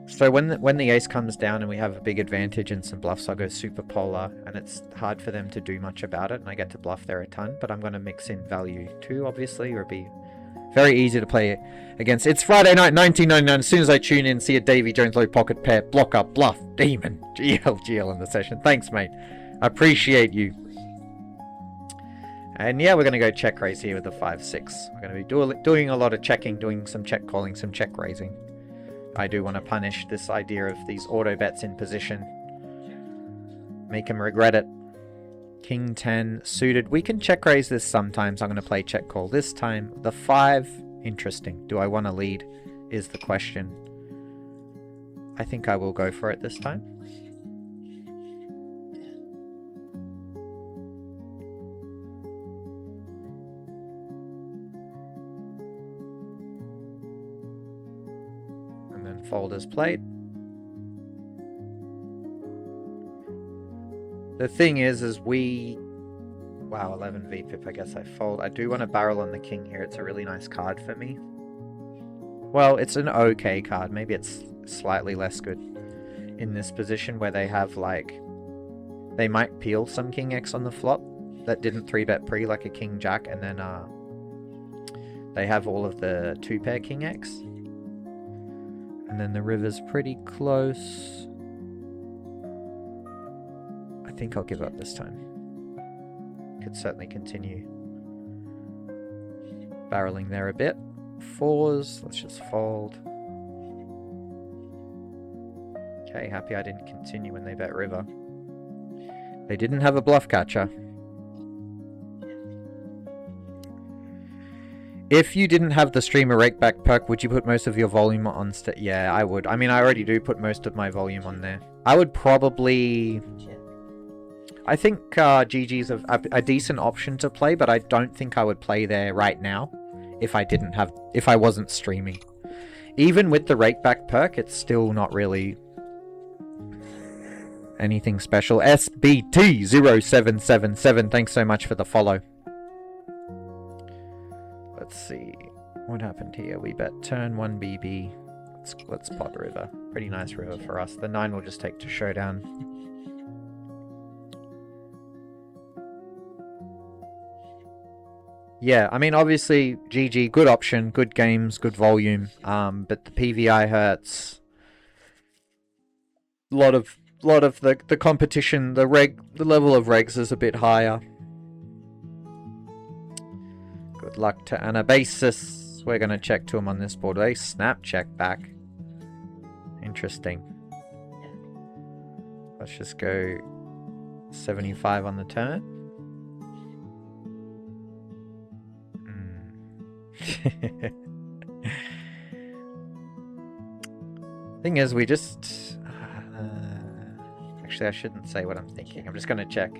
So when the ace comes down and we have a big advantage in some bluffs, I'll go super polar, and it's hard for them to do much about it, and I get to bluff there a ton, but I'm going to mix in value too, obviously, or it'll be very easy to play against. It's Friday night, 1999. As soon as I tune in, see a Davy Jones low pocket pair, blocker, bluff, demon, GL in the session. Thanks, mate. I appreciate you. And yeah, we're going to go check raise here with the 5-6. We're going to be doing a lot of checking, doing some check calling, some check raising. I do want to punish this idea of these auto bets in position. Make him regret it. King 10 suited. We can check raise this sometimes. I'm going to play check call this time. The 5, interesting. Do I want to lead is the question. I think I will go for it this time. And then fold as played. The thing is we... Wow, 11 VPIP, I guess I fold. I do want to barrel on the king here. It's a really nice card for me. Well, it's an okay card. Maybe it's slightly less good in this position where they have, like... They might peel some king X on the flop that didn't 3-bet pre, like a king jack, and then they have all of the 2-pair king X. And then the river's pretty close. I think I'll give up this time. Could certainly continue barreling there a bit. 4s, let's just fold. Okay, happy I didn't continue when they bet river. They didn't have a bluff catcher. If you didn't have the streamer Rakeback perk, would you put most of your volume on? Yeah, I would. I mean, I already do put most of my volume on there. I would probably... I think GG's a decent option to play, but I don't think I would play there right now if I wasn't streaming. Even with the Rakeback perk, it's still not really anything special. SBT0777, thanks so much for the follow. Let's see what happened here. We bet turn 1 BB. Let's pot river. Pretty nice river for us. The 9 will just take to showdown. Yeah, I mean, obviously, GG, good option, good games, good volume, but the PVI hurts. A lot of the competition, the level of regs is a bit higher. Good luck to Anabasis. We're going to check to him on this board. They snap check back. Interesting. Let's just go 75 on the turn. Thing is, we just... actually, I shouldn't say what I'm thinking. I'm just going to check.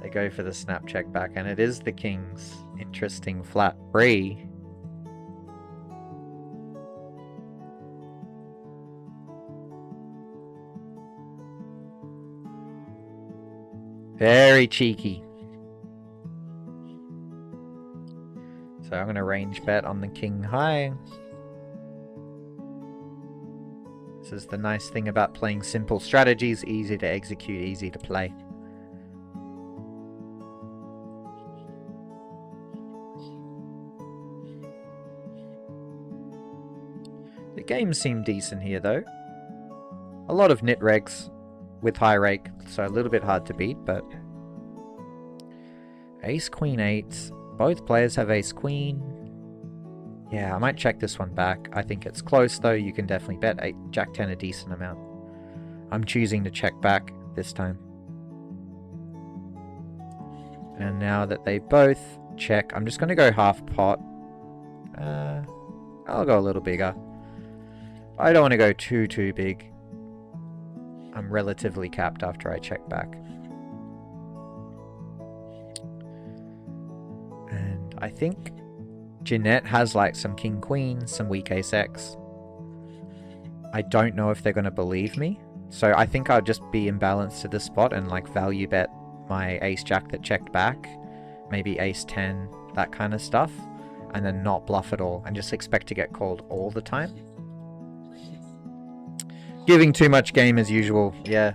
They go for the snap check back, and it is the kings. Interesting flat free. Very cheeky. So I'm going to range bet on the king high. This is the nice thing about playing simple strategies. Easy to execute, easy to play. The games seem decent here though. A lot of nit regs with high rake, so a little bit hard to beat, but... Ace, Queen, 8. Both players have Ace, Queen. Yeah, I might check this one back. I think it's close though. You can definitely bet Jack 10 a decent amount. I'm choosing to check back this time. And now that they both check, I'm just going to go half pot. I'll go a little bigger. I don't want to go too big. I'm relatively capped after I check back. And I think Jeanette has like some king queen, some weak ace x. I don't know if they're going to believe me. So I think I'll just be imbalanced to this spot and like value bet my ace-jack that checked back, maybe ace-10, that kind of stuff, and then not bluff at all, and just expect to get called all the time. Giving too much game as usual, yeah.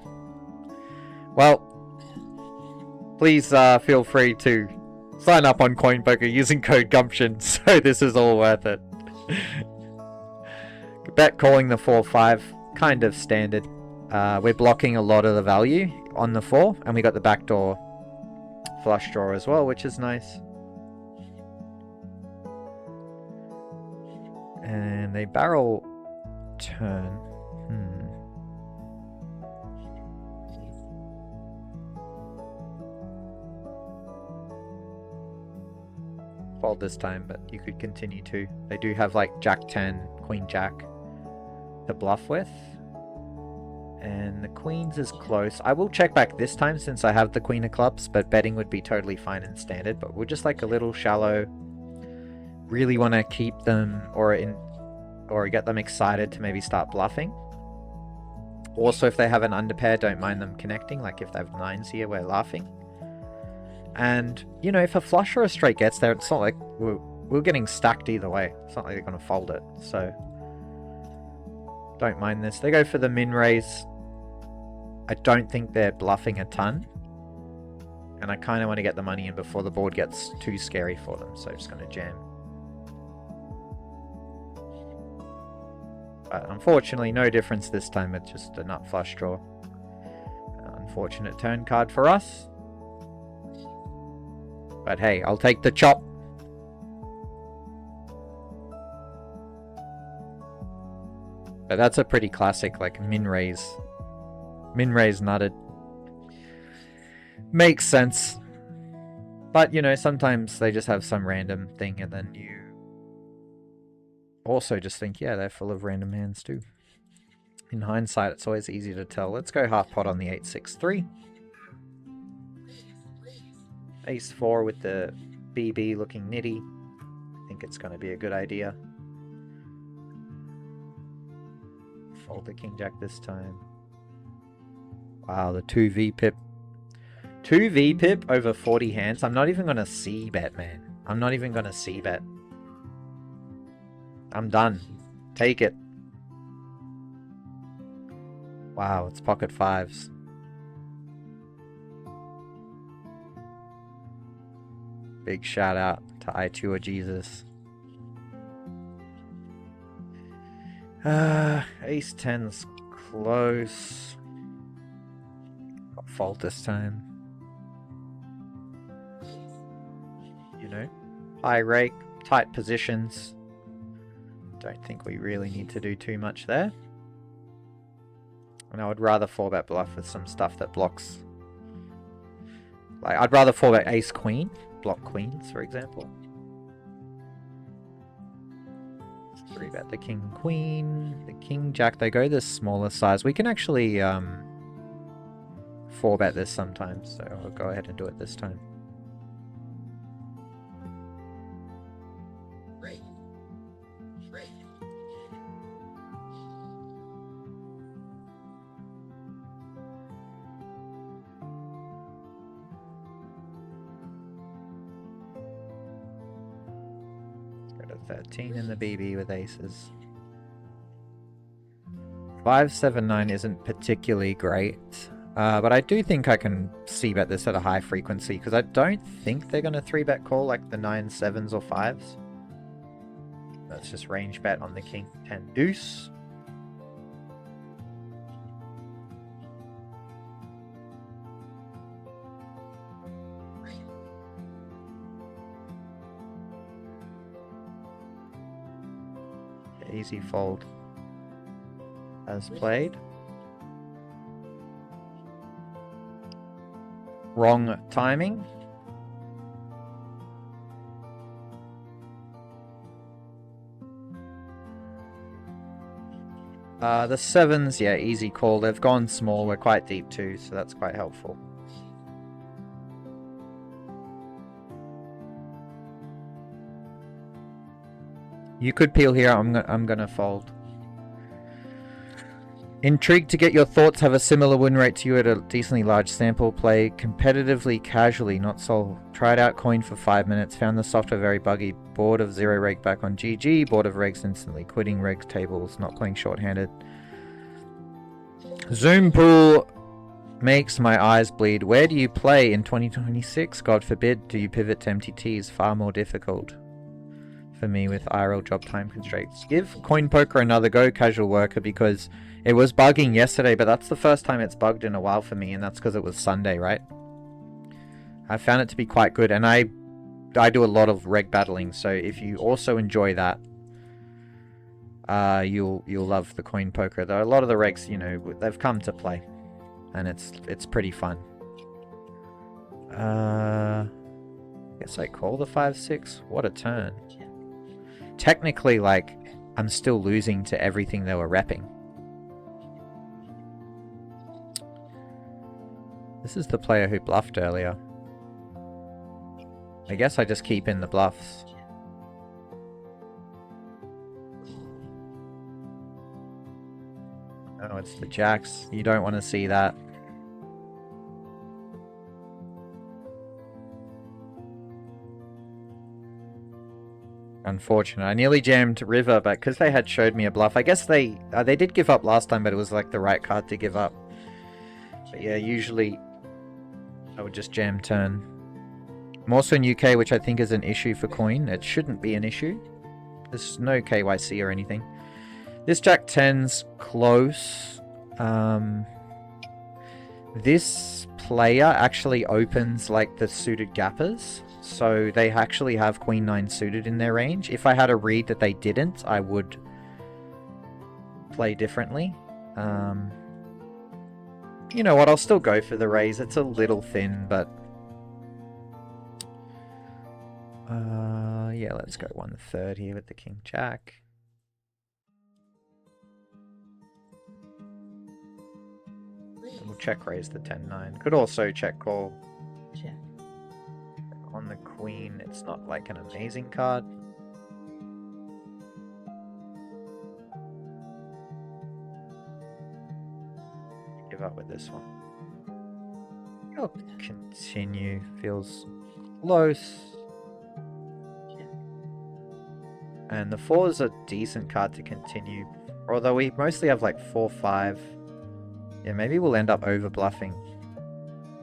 Well, please feel free to sign up on CoinPoker using code Gumption, so this is all worth it. Bet calling the 4-5, kind of standard. We're blocking a lot of the value on the 4, and we got the backdoor flush draw as well, which is nice. And a barrel turn. Fold this time, but you could continue to. They do have like Jack 10, Queen Jack to bluff with. And the Queens is close. I will check back this time since I have the Queen of Clubs, but betting would be totally fine and standard. But we're just like a little shallow. Really want to keep them or get them excited to maybe start bluffing. Also, if they have an underpair, don't mind them connecting. Like if they have 9s here, we're laughing. And, you know, if a flush or a straight gets there, it's not like we're getting stacked either way. It's not like they're going to fold it. So, don't mind this. They go for the min raise. I don't think they're bluffing a ton. And I kind of want to get the money in before the board gets too scary for them. So, I'm just going to jam. But unfortunately, no difference this time. It's just a nut flush draw. Unfortunate turn card for us. But hey, I'll take the chop. But that's a pretty classic, like, min raise. Min raise nutted. Makes sense. But, you know, sometimes they just have some random thing and then you also just think, yeah, they're full of random hands too. In hindsight, it's always easy to tell. Let's go half pot on the 8-6-3. Ace 4 with the BB looking nitty. I think it's going to be a good idea. Fold the King Jack this time. Wow, the 2v pip. 2v pip over 40 hands. I'm not even going to c-bet, man. I'm not even going to c-bet. I'm done. Take it. Wow, it's pocket 5s. Big shout out to I2 or Jesus. Ace 10's close. Got fault this time. You know, high rake, tight positions. Don't think we really need to do too much there. And I would rather 4-bet bluff with some stuff that blocks. Like, I'd rather 4-bet ace queen. Block queens, for example. 3-bet the king queen, the king jack. They go the smaller size. We can actually 4-bet this sometimes, so I'll go ahead and do it this time. Go to 13 in the BB with aces. 5-7-9 isn't particularly great. But I do think I can c-bet this at a high frequency, because I don't think they're going to 3-bet call like the 9-7s or 5s. Let's just range bet on the king 10 deuce. Easy fold as played. Wrong timing. The 7s, yeah, easy call. They've gone small. We're quite deep too, so that's quite helpful. You could peel here. I'm gonna fold. Intrigued to get your thoughts. Have a similar win rate to you at a decently large sample. Play competitively, casually, not sol. Tried out coin for 5 minutes. Found the software very buggy. Bored of zero rake back on GG. Bored of regs instantly. Quitting regs tables. Not playing shorthanded. Zoom pool makes my eyes bleed. Where do you play in 2026? God forbid. Do you pivot to MTTs? Far more difficult for me with IRL job time constraints. Give CoinPoker another go, casual worker, because it was bugging yesterday, but that's the first time it's bugged in a while for me, and that's because it was Sunday, right? I found it to be quite good, and I do a lot of reg battling, so if you also enjoy that, you'll love the CoinPoker. Though a lot of the regs, you know, they've come to play, and it's pretty fun. Guess I call the 5-6. What a turn. Technically, like, I'm still losing to everything they were repping. This is the player who bluffed earlier. I guess I just keep in the bluffs. Oh, it's the jacks. You don't want to see that. Unfortunate. I nearly jammed river, but because they had showed me a bluff, I guess they did give up last time, but it was like the right card to give up. But yeah, usually I would just jam turn. I'm also in UK, which I think is an issue for coin. It shouldn't be an issue. There's no KYC or anything. This Jack 10's close. This player actually opens like the suited gappers. So they actually have Queen 9 suited in their range. If I had a read that they didn't, I would play differently. You know what, I'll still go for the raise. It's a little thin, but... yeah, let's go 1/3 here with the King Jack. We'll check raise the 10-9. Could also check call. Check. On the Queen, it's not like an amazing card. Give up with this one. I'll continue. Feels close. And the 4 is a decent card to continue. Although we mostly have like 4-5. Yeah, maybe we'll end up over bluffing.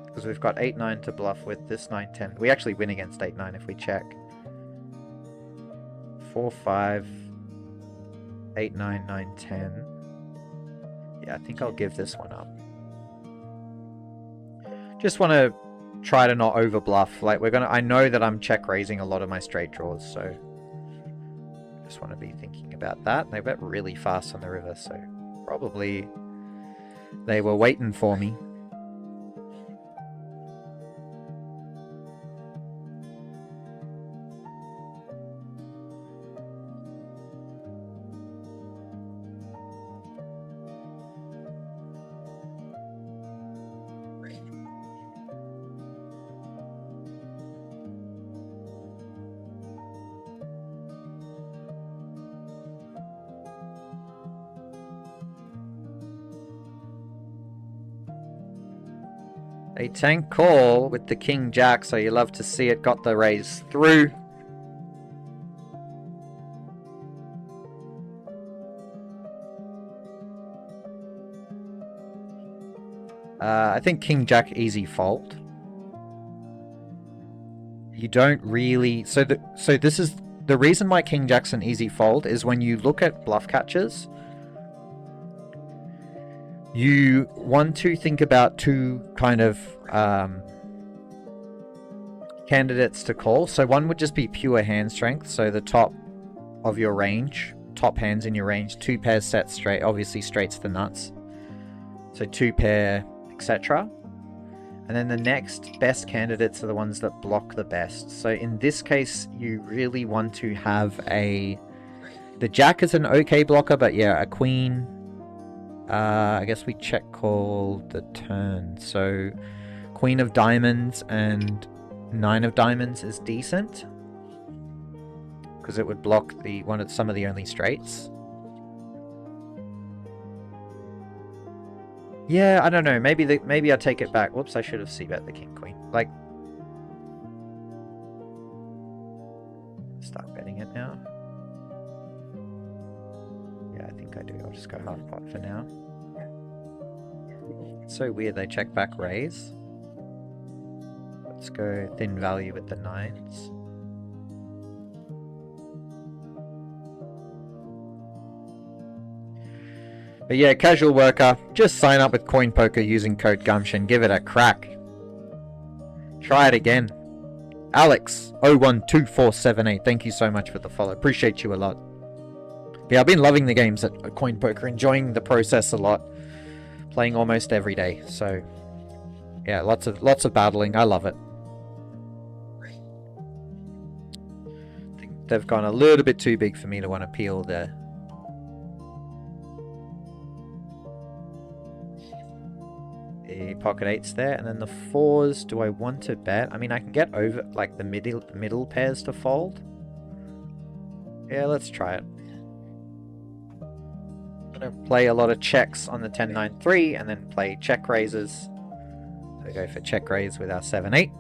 Because we've got 8-9 to bluff with this 9-10. We actually win against 8-9 if we check. 4-5. 8-9, 9-10. Yeah, I think I'll give this one up. Just want to try to not over bluff. Like I know that I'm check raising a lot of my straight draws, so just want to be thinking about that. They bet really fast on the river, so probably they were waiting for me. A tank call with the King Jack, so you love to see it. Got the raise through. I think King Jack easy fold. You don't really... So this is... The reason why King Jack's an easy fold is when you look at bluff catchers, you want to think about two kind of candidates to call. So one would just be pure hand strength. So the top of your range, top hands in your range, 2 pairs set straight. Obviously straight's the nuts. So 2 pair, etc. And then the next best candidates are the ones that block the best. So in this case, you really want to have a... The Jack is an okay blocker, but yeah, a Queen... I guess we check call the turn. So Queen of Diamonds and 9 of Diamonds is decent, because it would block some of the only straights. Yeah, I don't know. Maybe I take it back. Whoops, I should have c-bet the king queen. Like, start betting it now. Yeah, I think I do. I'll just go half pot for now. It's so weird they check back raise. Let's go thin value with the 9s. But yeah, casual worker, just sign up with CoinPoker using code Gumption. Give it a crack. Try it again. Alex012478, thank you so much for the follow. Appreciate you a lot. Yeah, I've been loving the games at CoinPoker, enjoying the process a lot. Playing almost every day, so yeah, lots of battling. I love it. I think they've gone a little bit too big for me to want to peel there. The pocket 8's there, and then the 4s, do I want to bet? I mean, I can get over, like, the middle pairs to fold. Yeah, let's try it. I'm going to play a lot of checks on the 10-9-3, and then play check raises. So we go for check raise with our 7-8.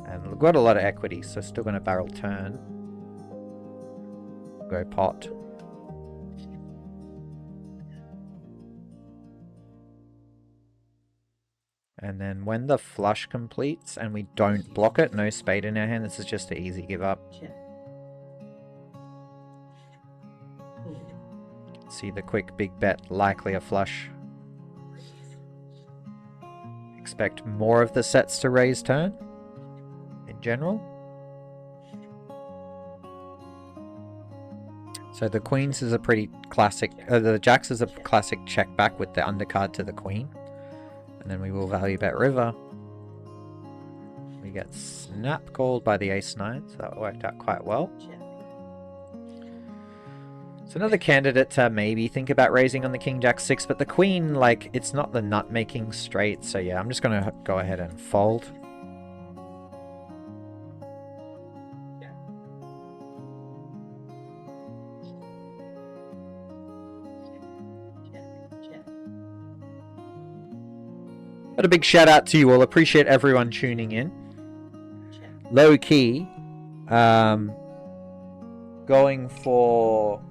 And we've got a lot of equity, so still going to barrel turn. Go pot. And then when the flush completes and we don't block it, no spade in our hand, this is just an easy give up. See the quick big bet, likely a flush. Expect more of the sets to raise turn in general. So the queens is a pretty classic, the jacks is a classic check back with the undercard to the queen. And then we will value bet river. We get snap called by the ace-9, so that worked out quite well. So another candidate to maybe think about raising on the king-jack-6, but the queen, like, it's not the nut-making straight, so yeah, I'm just going to go ahead and fold. But a big shout out to you all. Appreciate everyone tuning in. Low key, going for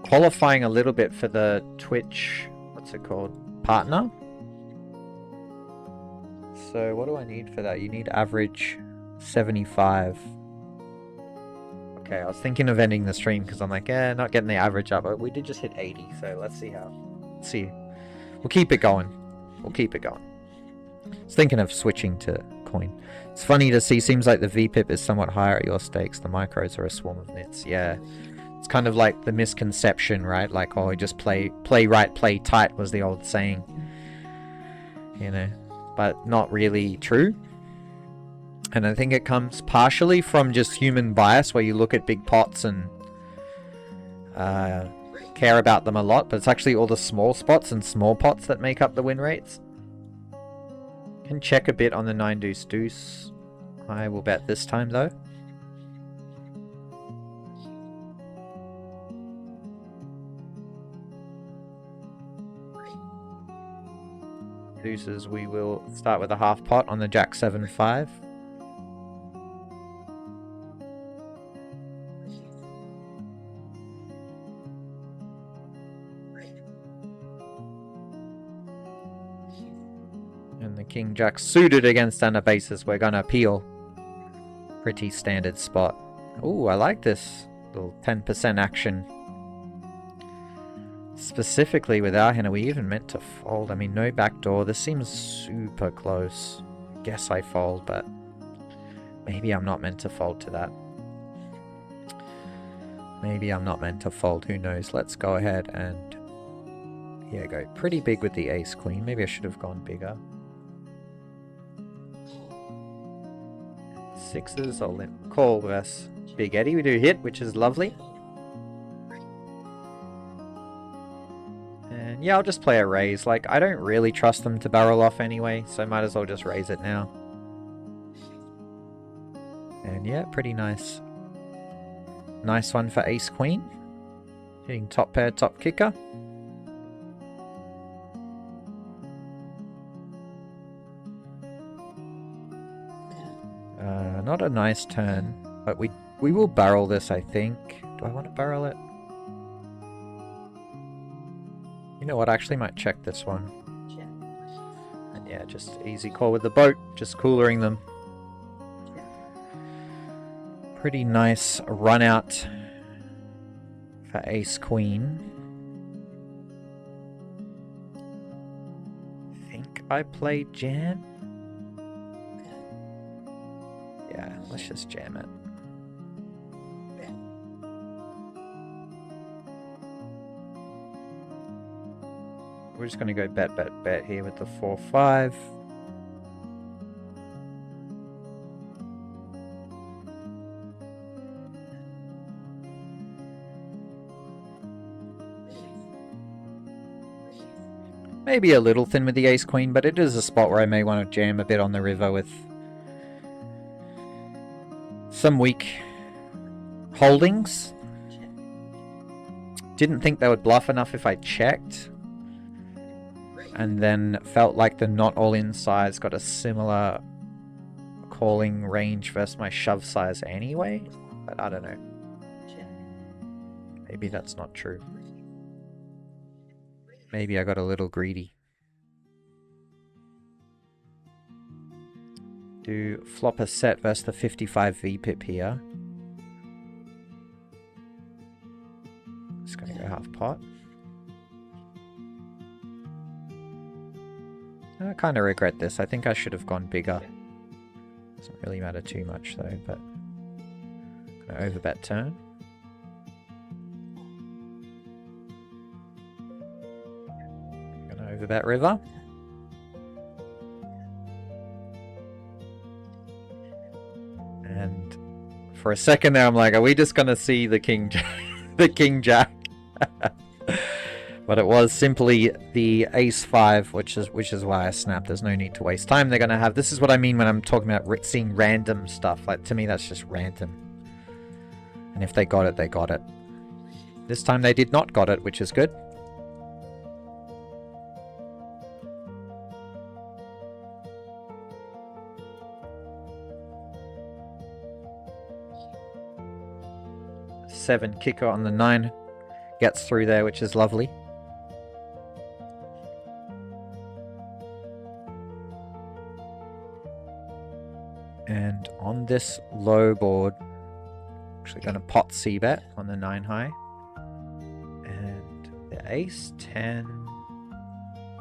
qualifying a little bit for the Twitch, what's it called? Partner. So what do I need for that? You need average 75. Okay, I was thinking of ending the stream because I'm like, not getting the average up. But we did just hit 80, so let's see how. Let's see. We'll keep it going. We'll keep it going. I was thinking of switching to coin. It's funny to see. Seems like the VPIP is somewhat higher at your stakes. The micros are a swarm of nits. Yeah. It's kind of like the misconception, right? Like, oh, just play right, play tight was the old saying. You know, but not really true. And I think it comes partially from just human bias, where you look at big pots and care about them a lot, but it's actually all the small spots and small pots that make up the win rates. Can check a bit on the 9 deuce deuce. I will bet this time though. Deuces, we will start with a half pot on the jack 7-5. And the king jack suited against under bases. We're gonna peel. Pretty standard spot. Ooh, I like this little 10% action. Specifically with our hand, are we even meant to fold? I mean, no backdoor. This seems super close. Guess I fold, but maybe I'm not meant to fold to that. Maybe I'm not meant to fold. Who knows? Let's go ahead and yeah, go pretty big with the ace queen. Maybe I should have gone bigger. Sixes, I'll call with us. Big Eddie, we do hit, which is lovely. And yeah, I'll just play a raise. Like, I don't really trust them to barrel off anyway, so might as well just raise it now. And yeah, pretty nice. Nice one for ace queen. Hitting top pair, top kicker. Not a nice turn, but we will barrel this, I think. Do I want to barrel it? You know what, I actually might check this one. And yeah, just easy call with the boat, just coolering them. Pretty nice run out for ace queen. I think I play jam. Yeah, let's just jam it. We're just going to go bet, bet, bet here with the 4-5. Maybe a little thin with the ace queen, but it is a spot where I may want to jam a bit on the river with some weak holdings. Didn't think they would bluff enough if I checked. And then felt like the not all in size got a similar calling range versus my shove size anyway. But I don't know. Maybe that's not true. Maybe I got a little greedy. Do flop a set versus the 55 VPip here. Just gonna go half pot. I kind of regret this. I think I should have gone bigger. Doesn't really matter too much though, but gonna overbet turn. Gonna overbet river. And for a second there, I'm like, are we just gonna see the king, the king jack? But it was simply the ace 5, which is why I snapped. There's no need to waste time. They're gonna have. This is what I mean when I'm talking about seeing random stuff. Like to me, that's just random. And if they got it, they got it. This time they did not got it, which is good. Seven kicker on the 9 gets through there, which is lovely. And on this low board, actually going to pot c-bet on the 9 high. And the ace 10.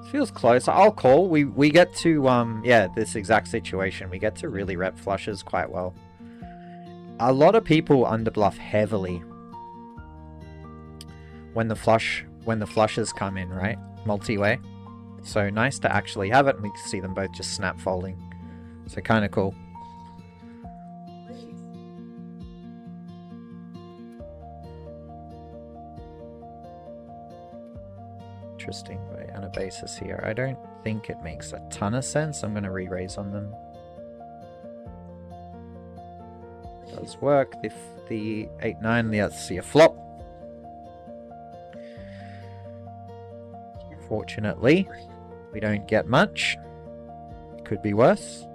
This feels close. I'll call. We get to, yeah, this exact situation. We get to really rep flushes quite well. A lot of people underbluff heavily when the flushes come in, right? Multi-way. So nice to actually have it, and we can see them both just snap folding. So kind of cool. Interesting way on a basis here. I don't think it makes a ton of sense. I'm going to re-raise on them. Does work. If the 8-9, let's see a flop. Fortunately, we don't get much. Could be worse.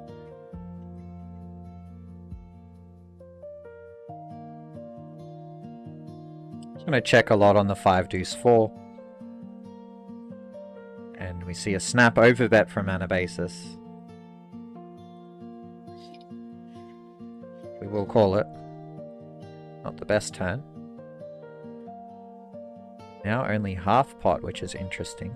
I'm going to check a lot on the 5 deuce 4. And we see a snap overbet from Anabasis. We will call it. Not the best turn. Now only half pot, which is interesting.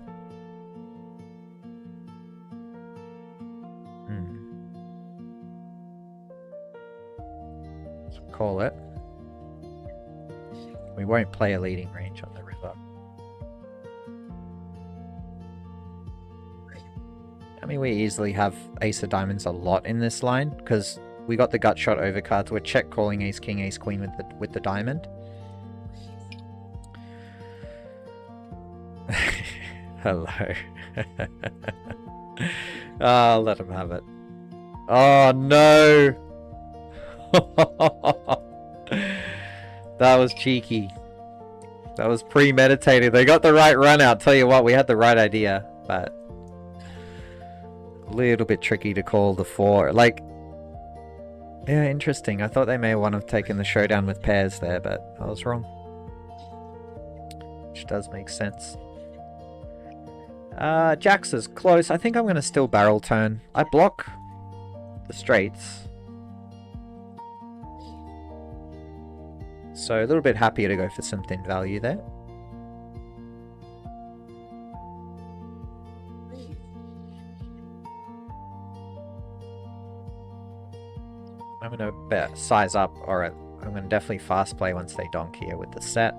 Let's call it. We won't play a leading range on the river. I mean, we easily have ace of diamonds a lot in this line because we got the gut shot overcards. We're check calling ace king, ace queen with the diamond. Hello. I'll let him have it. Oh no! That was cheeky. That was premeditated. They got the right run out. Tell you what, we had the right idea, but a little bit tricky to call the 4. Like, yeah, interesting. I thought they may want to have taken the showdown with pairs there, but I was wrong. Which does make sense. Jacks is close. I think I'm going to still barrel turn. I block the straights. So a little bit happier to go for some thin value there. I'm going to bet size up, or I'm going to definitely fast play once they donk here with the set.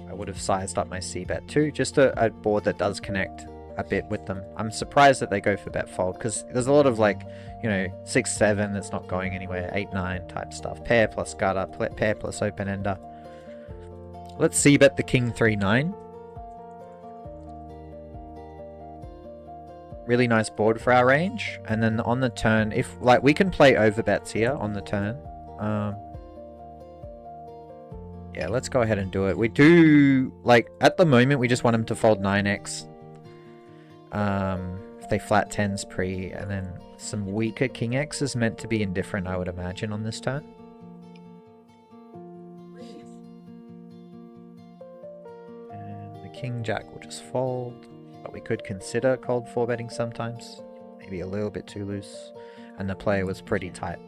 I would have sized up my c-bet too, just a board that does connect a bit with them. I'm surprised that they go for bet fold, because there's a lot of, like, you know, 6-7 that's not going anywhere, 8-9 type stuff, pair plus gutter, pair plus open ender. Let's c-bet the king 3-9. Really nice board for our range. And then on the turn, if, like, we can play over bets here on the turn. Yeah, let's go ahead and do it. We do, like, at the moment we just want him to fold 9x. If they flat 10s pre, and then some weaker king x is meant to be indifferent, I would imagine, on this turn. And the king jack will just fold. But we could consider cold 4-betting sometimes. Maybe a little bit too loose. And the play was pretty tight.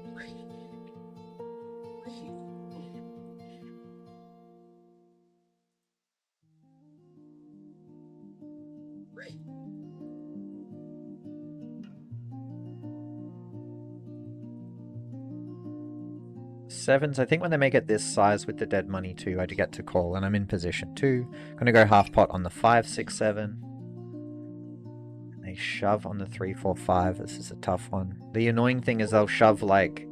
Sevens, I think when they make it this size with the dead money too, I do get to call, and I'm in position too. Gonna go half pot on the 5, 6, 7. They shove on the 3, 4, 5. This is a tough one. The annoying thing is they'll shove like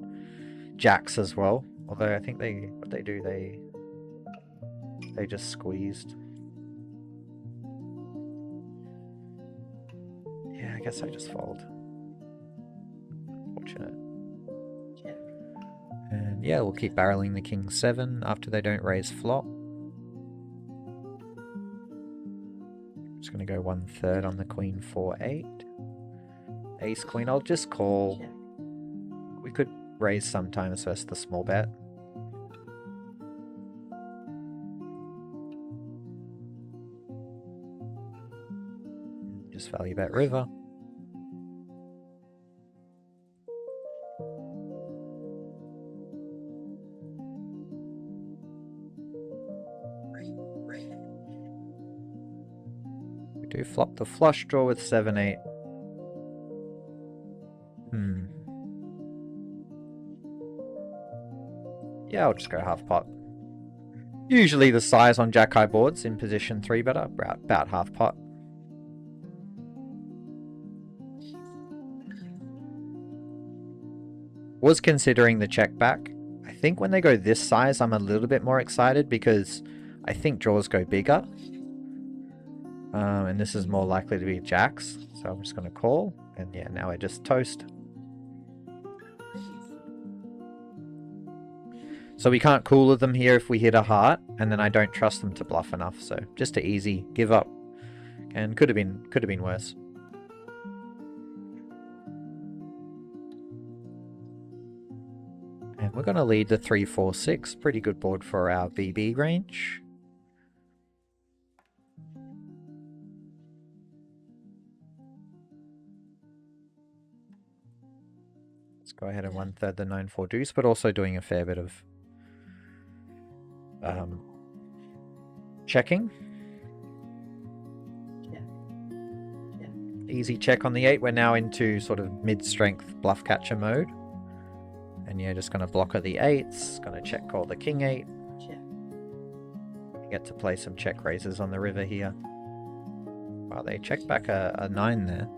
jacks as well. Although I think what they do, they just squeezed. Yeah, I guess I just fold. Fortunate. And yeah, we'll keep barreling the king 7 after they don't raise flop. Just going to go 1/3 on the queen 4-8. Ace queen, I'll just call. We could raise sometimes versus the small bet. Just value bet river. Do flop the flush draw with 7-8. Yeah, I'll just go half pot. Usually the size on jack high boards in position 3-better, about half pot. Was considering the check back. I think when they go this size, I'm a little bit more excited because I think draws go bigger. And this is more likely to be jacks, so I'm just going to call, and yeah, now I just toast. So we can't cooler them here if we hit a heart, and then I don't trust them to bluff enough, so just an easy give up, and could have been worse. And we're going to lead the 3, 4, 6, pretty good board for our BB range. Go ahead and 1/3 the 9-4 deuce, but also doing a fair bit of checking. Easy check on the 8. We're now into sort of mid-strength bluff catcher mode. And yeah, just going to blocker the 8s. Going to check call the king 8. Get to play some check raises on the river here. Wow, they checked back a 9 there.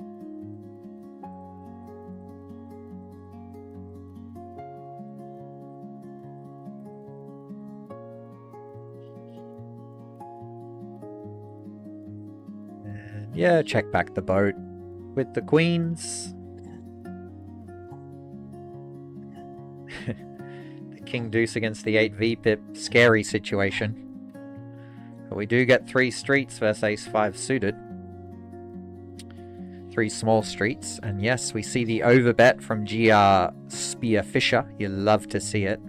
Yeah, check back the boat with the queens. The king deuce against the 8 VPip. Scary situation. But we do get 3 streets versus ace 5 suited. 3 small streets. And yes, we see the overbet from GR Spearfisher. You love to see it.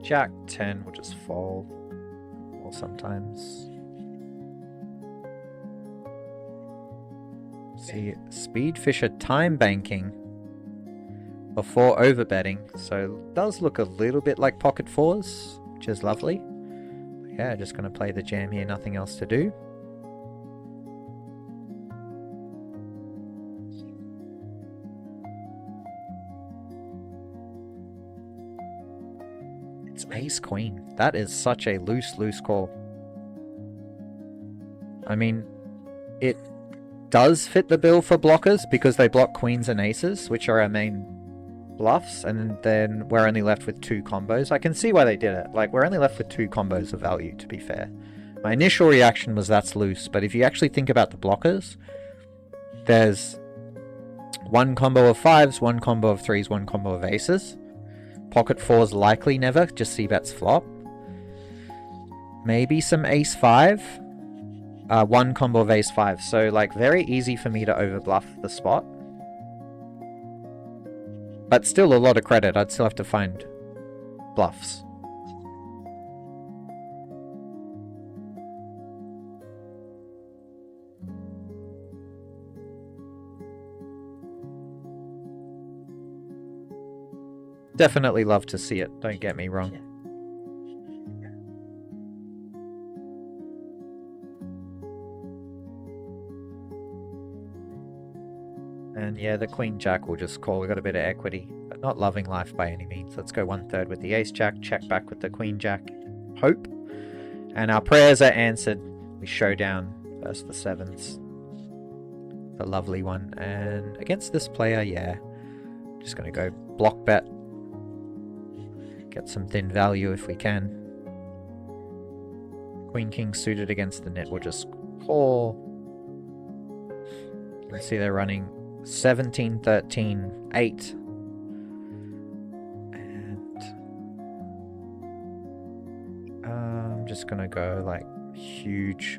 Jack 10 will just fold. Or sometimes. See, Speedfisher time banking before overbetting, so it does look a little bit like pocket fours, which is lovely. Yeah, just gonna play the jam here, nothing else to do. It's ace queen. That is such a loose call. I mean, it does fit the bill for blockers because they block queens and aces, which are our main bluffs, and then we're only left with 2 combos. I can see why they did it. Like, we're only left with 2 combos of value, to be fair. My initial reaction was that's loose, but if you actually think about the blockers, there's 1 combo of 5s, 1 combo of 3s, 1 combo of aces. Pocket 4s likely never, just c-bets flop. Maybe some ace 5. 1 combo of ace 5, so like very easy for me to overbluff the spot. But still a lot of credit, I'd still have to find bluffs. Definitely love to see it, don't get me wrong. And yeah, the queen jack will just call. We got a bit of equity, but not loving life by any means. Let's go 1/3 with the ace jack, check back with the queen jack. Hope. And our prayers are answered. We showdown versus the 7s. The lovely one. And against this player, yeah. Just gonna go block bet. Get some thin value if we can. Queen king suited against the net. We'll just call. You can see they're running 17, 13, 8. And I'm just gonna go like huge.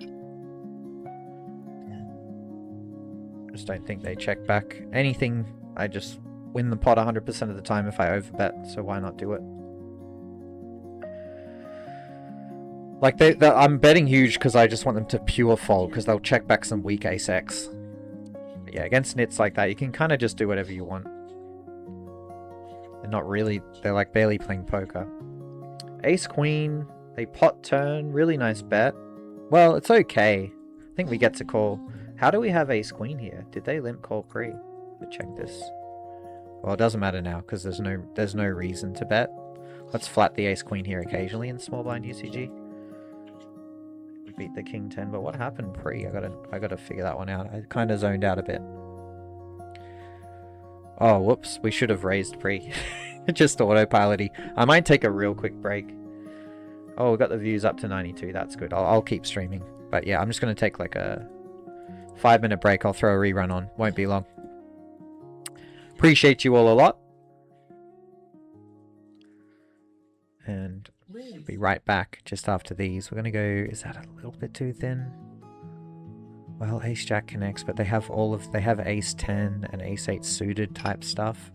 Just don't think they check back. Anything, I just win the pot 100% of the time if I overbet, so why not do it? Like, I'm betting huge because I just want them to pure fold, because they'll check back some weak ace X. But yeah, against nits like that, you can kind of just do whatever you want. They're not really, they're like barely playing poker. Ace queen, they pot turn, really nice bet. Well, it's okay. I think we get to call. How do we have ace queen here? Did they limp call pre? Let me check this. Well, it doesn't matter now because there's no reason to bet. Let's flat the ace queen here occasionally in small blind UCG. We beat the king 10, but what happened pre? I gotta figure that one out. I kind of zoned out a bit. Oh, whoops! We should have raised pre. Just autopilot-y. I might take a real quick break. Oh, we got the views up to 92. That's good. I'll keep streaming. But yeah, I'm just gonna take like a 5-minute break. I'll throw a rerun on. Won't be long. Appreciate you all a lot. And we'll be right back just after these. We're going to go... Is that a little bit too thin? Well, ace jack connects, but they have they have ace 10 and ace 8 suited type stuff.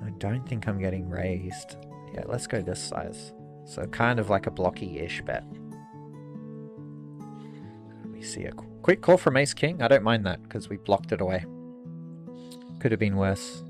I don't think I'm getting raised. Yeah, let's go this size. So kind of like a blocky-ish bet. We see a quick call from ace king. I don't mind that because we blocked it away. Could have been worse.